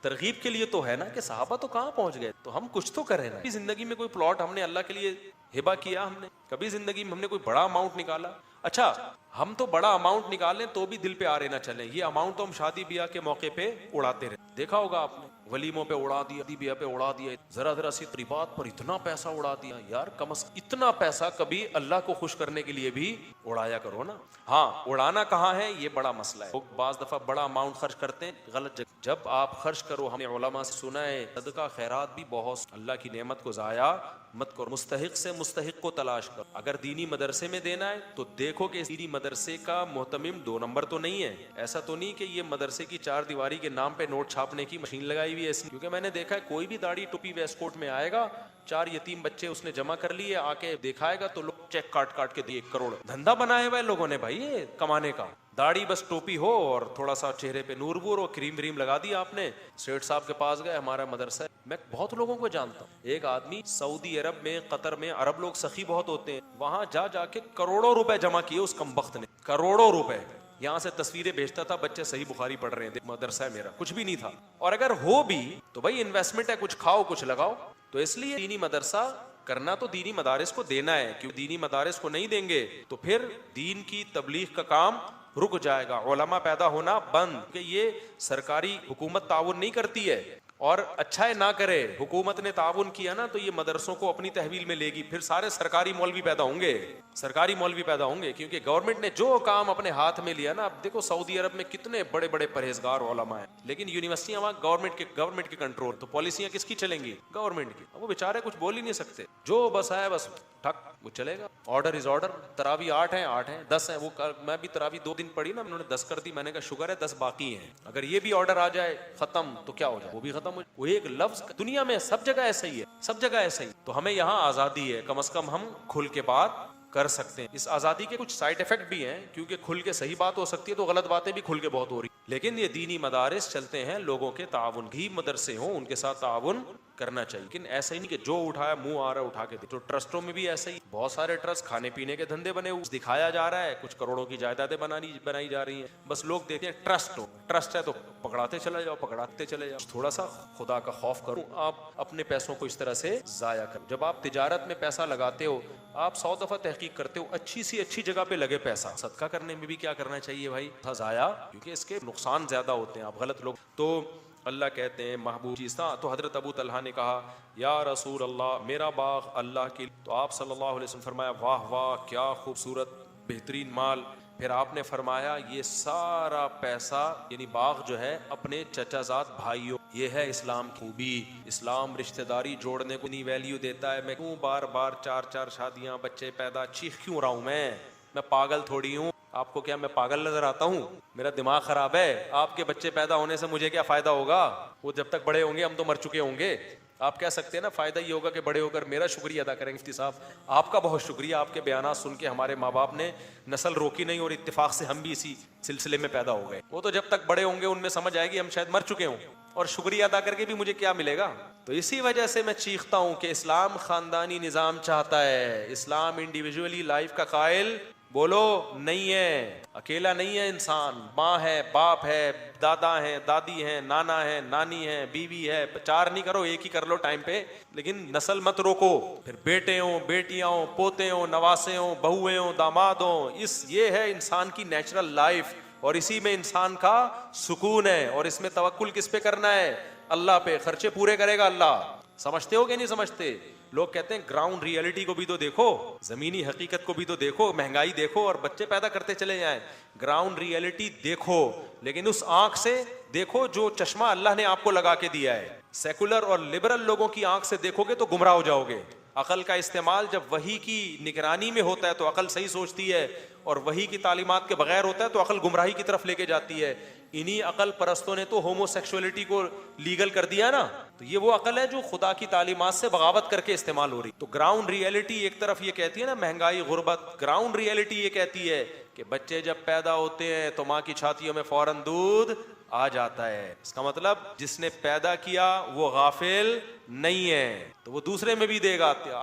ترغیب کے لیے تو ہے نا کہ صحابہ تو کہاں پہنچ گئے، تو ہم کچھ تو کریں نا۔ کبھی زندگی میں کوئی پلاٹ ہم نے اللہ کے لیے ہبہ کیا، ہم نے کبھی زندگی میں ہم نے کوئی بڑا اماؤنٹ نکالا؟ اچھا ہم تو بڑا اماؤنٹ نکالیں تو بھی دل پہ آرے نہ چلیں, یہ اماؤنٹ تو ہم شادی بیاہ کے موقع پہ اڑاتے رہے. دیکھا ہوگا آپ نے, ولیموں پہ اڑا دیا, شادی بیاہ پہ اڑا دیا, ذرا سی تقریبات پر اتنا پیسہ اڑا دیا. یار کم از کم اتنا پیسہ کبھی اللہ کو خوش کرنے کے لیے بھی اڑایا کرو نا. ہاں اڑانا کہاں ہے یہ بڑا مسئلہ ہے. لوگ بعض دفعہ بڑا اماؤنٹ خرچ کرتے ہیں غلط جگہ. جب آپ خرچ کرو, ہم نے علماء سے سنا ہے صدقہ خیرات بھی بہت, اللہ کی نعمت کو ضائع مت کرو, مستحق سے مستحق کو تلاش کرو. اگر دینی مدرسے میں دینا ہے تو دیکھو کہ دینی مدرسے کا محتمم 2 نمبر تو نہیں ہے. ایسا تو نہیں کہ یہ مدرسے کی 4 دیواری کے نام پہ نوٹ چھاپنے کی مشین لگائی ہوئی ہے ایسی, کیونکہ میں نے دیکھا ہے کوئی بھی داڑھی ٹوپی ویسٹ کوٹ میں آئے گا, 4 یتیم بچے اس نے جمع کر لیے, آ کے دکھائے گا تو لوگ چیک کاٹ کے دیے 1 کروڑ. دھندا بنایا ہوا ہے لوگوں نے بھائی یہ کمانے کا. داڑھی بس ٹوپی ہو اور تھوڑا سا چہرے پہ نور وور اور کریم وریم لگا دیا آپ نے, سیٹ صاحب کے پاس گئے, ہمارا مدرسہ ہے. میں بہت لوگوں کو جانتا ہوں. ایک آدمی سعودی عرب میں, قطر میں, عرب لوگ سخی بہت ہوتے ہیں, وہاں جا کے کروڑوں روپے جمع کیے اس کمبخت نے, کروڑوں روپے. یہاں سے تصویریں بھیجتا تھا, بچے صحیح بخاری پڑھ رہے ہیں, مدرسہ ہے میرا, کچھ بھی نہیں تھا. اور اگر ہو بھی تو بھائی انویسٹمنٹ ہے, کچھ کھاؤ کچھ لگاؤ. تو اس لیے دینی مدرسہ کرنا تو دینی مدارس کو دینا ہے, کیونکہ دینی مدارس کو نہیں دیں گے تو پھر دین کی تبلیغ کا کام رک جائے گا, علماء پیدا ہونا بند. کہ یہ سرکاری حکومت تعاون نہیں کرتی ہے, اور اچھا ہے نہ کرے. حکومت نے تعاون کیا نا تو یہ مدرسوں کو اپنی تحویل میں لے گی, پھر سارے سرکاری مولوی پیدا ہوں گے, سرکاری مولوی پیدا ہوں گے. کیونکہ گورنمنٹ نے جو کام اپنے ہاتھ میں لیا نا, اب دیکھو سعودی عرب میں کتنے بڑے بڑے پرہیزگار علماء ہیں, لیکن یونیورسٹیاں وہاں گورنمنٹ کے کنٹرول, تو پالیسیاں کس کی چلیں گی؟ گورنمنٹ کی. وہ بیچارے کچھ بول ہی نہیں سکتے, جو بس ہے بس ٹھک وہ چلے گا. Order is order. تراوی 8 ہیں 10 ہیں. وہ میں بھی تراوی 2 دن پڑھی نا, انہوں نے 10 کر دی, میں نے کہا شکر ہے 10 باقی ہیں. اگر یہ بھی آرڈر آ جائے ختم تو کیا ہو جائے, وہ بھی ختم ہو جائے. وہ ایک لفظ دنیا میں سب جگہ ایسا ہی ہے, سب جگہ ایسا ہی. تو ہمیں یہاں آزادی ہے, کم از کم ہم کھل کے بات کر سکتے ہیں. اس آزادی کے کچھ سائیڈ افیکٹ بھی ہیں, کیونکہ کھل کے صحیح بات ہو سکتی ہے تو غلط باتیں بھی کھل کے بہت ہو رہی. لیکن یہ دینی مدارس چلتے ہیں لوگوں کے تعاون کی, مدرسے ہوں ان کے ساتھ تعاون کرنا چاہیے. لیکن ایسا ہی نہیں کہ جو اٹھایا منہ آ رہا ہے اٹھا کے دے. تو ٹرسٹوں میں بھی ایسا ہی, بہت سارے ٹرسٹ کھانے پینے کے دھندے بنے ہوئے, دکھایا جا رہا ہے, کچھ کروڑوں کی جائیدادیں بنائی جا رہی ہیں. بس لوگ دیکھتے ہیں ٹرسٹ ہے تو پکڑاتے چلے جاؤ. تھوڑا سا خدا کا خوف کرو, آپ اپنے پیسوں کو اس طرح سے ضائع کرو. جب آپ تجارت میں پیسہ لگاتے ہو, آپ 100 دفعہ تحقیق کرتے ہو, اچھی سی اچھی جگہ پہ لگے پیسہ. صدقہ کرنے میں بھی کیا کرنا چاہیے بھائی, تھا ضائع, کیونکہ اس کے نقصان زیادہ ہوتے ہیں, آپ غلط لوگ. تو اللہ کہتے ہیں محبوب چیز تھا. تو حضرت ابو طلحہ نے کہا یا رسول اللہ میرا باغ اللہ کی. تو آپ صلی اللہ علیہ وسلم فرمایا واہ واہ کیا خوبصورت بہترین مال. پھر آپ نے فرمایا یہ سارا پیسہ یعنی باغ جو ہے اپنے چچا زاد بھائیوں, یہ ہے اسلام کی خوبی. اسلام رشتہ داری جوڑنے کو نہیں ویلیو دیتا ہے. میں کیوں بار 4 شادیاں بچے پیدا, چیخ کیوں رہا ہوں میں پاگل تھوڑی ہوں. آپ کو کیا میں پاگل نظر آتا ہوں؟ میرا دماغ خراب ہے. آپ کے بچے پیدا ہونے سے مجھے کیا فائدہ ہوگا؟ وہ جب تک بڑے ہوں گے ہم تو مر چکے ہوں گے. آپ کہہ سکتے ہیں نا فائدہ یہ ہوگا کہ بڑے ہو کر میرا شکریہ ادا کریں. مفتی صاحب آپ کا بہت شکریہ, آپ کے بیانات سن کے ہمارے ماں باپ نے نسل روکی نہیں, اور اتفاق سے ہم بھی اسی سلسلے میں پیدا ہو گئے. وہ تو جب تک بڑے ہوں گے ان میں سمجھ آئے گی ہم شاید مر چکے ہوں, اور شکریہ ادا کر کے بھی مجھے کیا ملے گا. تو اسی وجہ سے میں چیختا ہوں کہ اسلام خاندانی نظام چاہتا ہے. اسلام انڈیویجولی لائف کا قائل بولو نہیں ہے, اکیلا نہیں ہے انسان. ماں ہے, باپ ہے, دادا ہیں, دادی ہیں, نانا ہے, نانی ہے, بیوی ہے. 4 نہیں کرو, 1 ہی کر لو ٹائم پہ, لیکن نسل مت روکو. پھر بیٹے ہوں, بیٹیاں ہوں, پوتے ہوں, نواسے ہوں, بہویں ہوں, داماد ہوں. یہ ہے انسان کی نیچرل لائف, اور اسی میں انسان کا سکون ہے. اور اس میں توکل کس پہ کرنا ہے؟ اللہ پہ. خرچے پورے کرے گا اللہ. سمجھتے ہو کہ نہیں سمجھتے؟ لوگ کہتے ہیں گراؤنڈ ریئلٹی کو بھی تو دیکھو, زمینی حقیقت کو بھی تو دیکھو, مہنگائی دیکھو اور بچے پیدا کرتے چلے جائیں. گراؤنڈ ریئلٹی دیکھو, لیکن اس آنکھ سے دیکھو جو چشمہ اللہ نے آپ کو لگا کے دیا ہے. سیکولر اور لبرل لوگوں کی آنکھ سے دیکھو گے تو گمراہ ہو جاؤ گے. عقل کا استعمال جب وحی کی نگرانی میں ہوتا ہے تو عقل صحیح سوچتی ہے, اور وحی کی تعلیمات کے بغیر ہوتا ہے تو عقل گمراہی کی طرف لے کے جاتی ہے. انہی عقل پرستوں نے تو ہومو سیکسولیٹی کو لیگل کر دیا نا. تو یہ وہ عقل ہے جو خدا کی تعلیمات سے بغاوت کر کے استعمال ہو رہی. تو گراؤنڈ ریئلٹی ایک طرف یہ کہتی ہے نا مہنگائی, غربت. گراؤنڈ ریئلٹی یہ کہتی ہے کہ بچے جب پیدا ہوتے ہیں تو ماں کی چھاتیوں میں فوراً دودھ آ جاتا ہے. اس کا مطلب جس نے پیدا کیا وہ غافل نہیں ہے, تو وہ دوسرے میں بھی دے گا.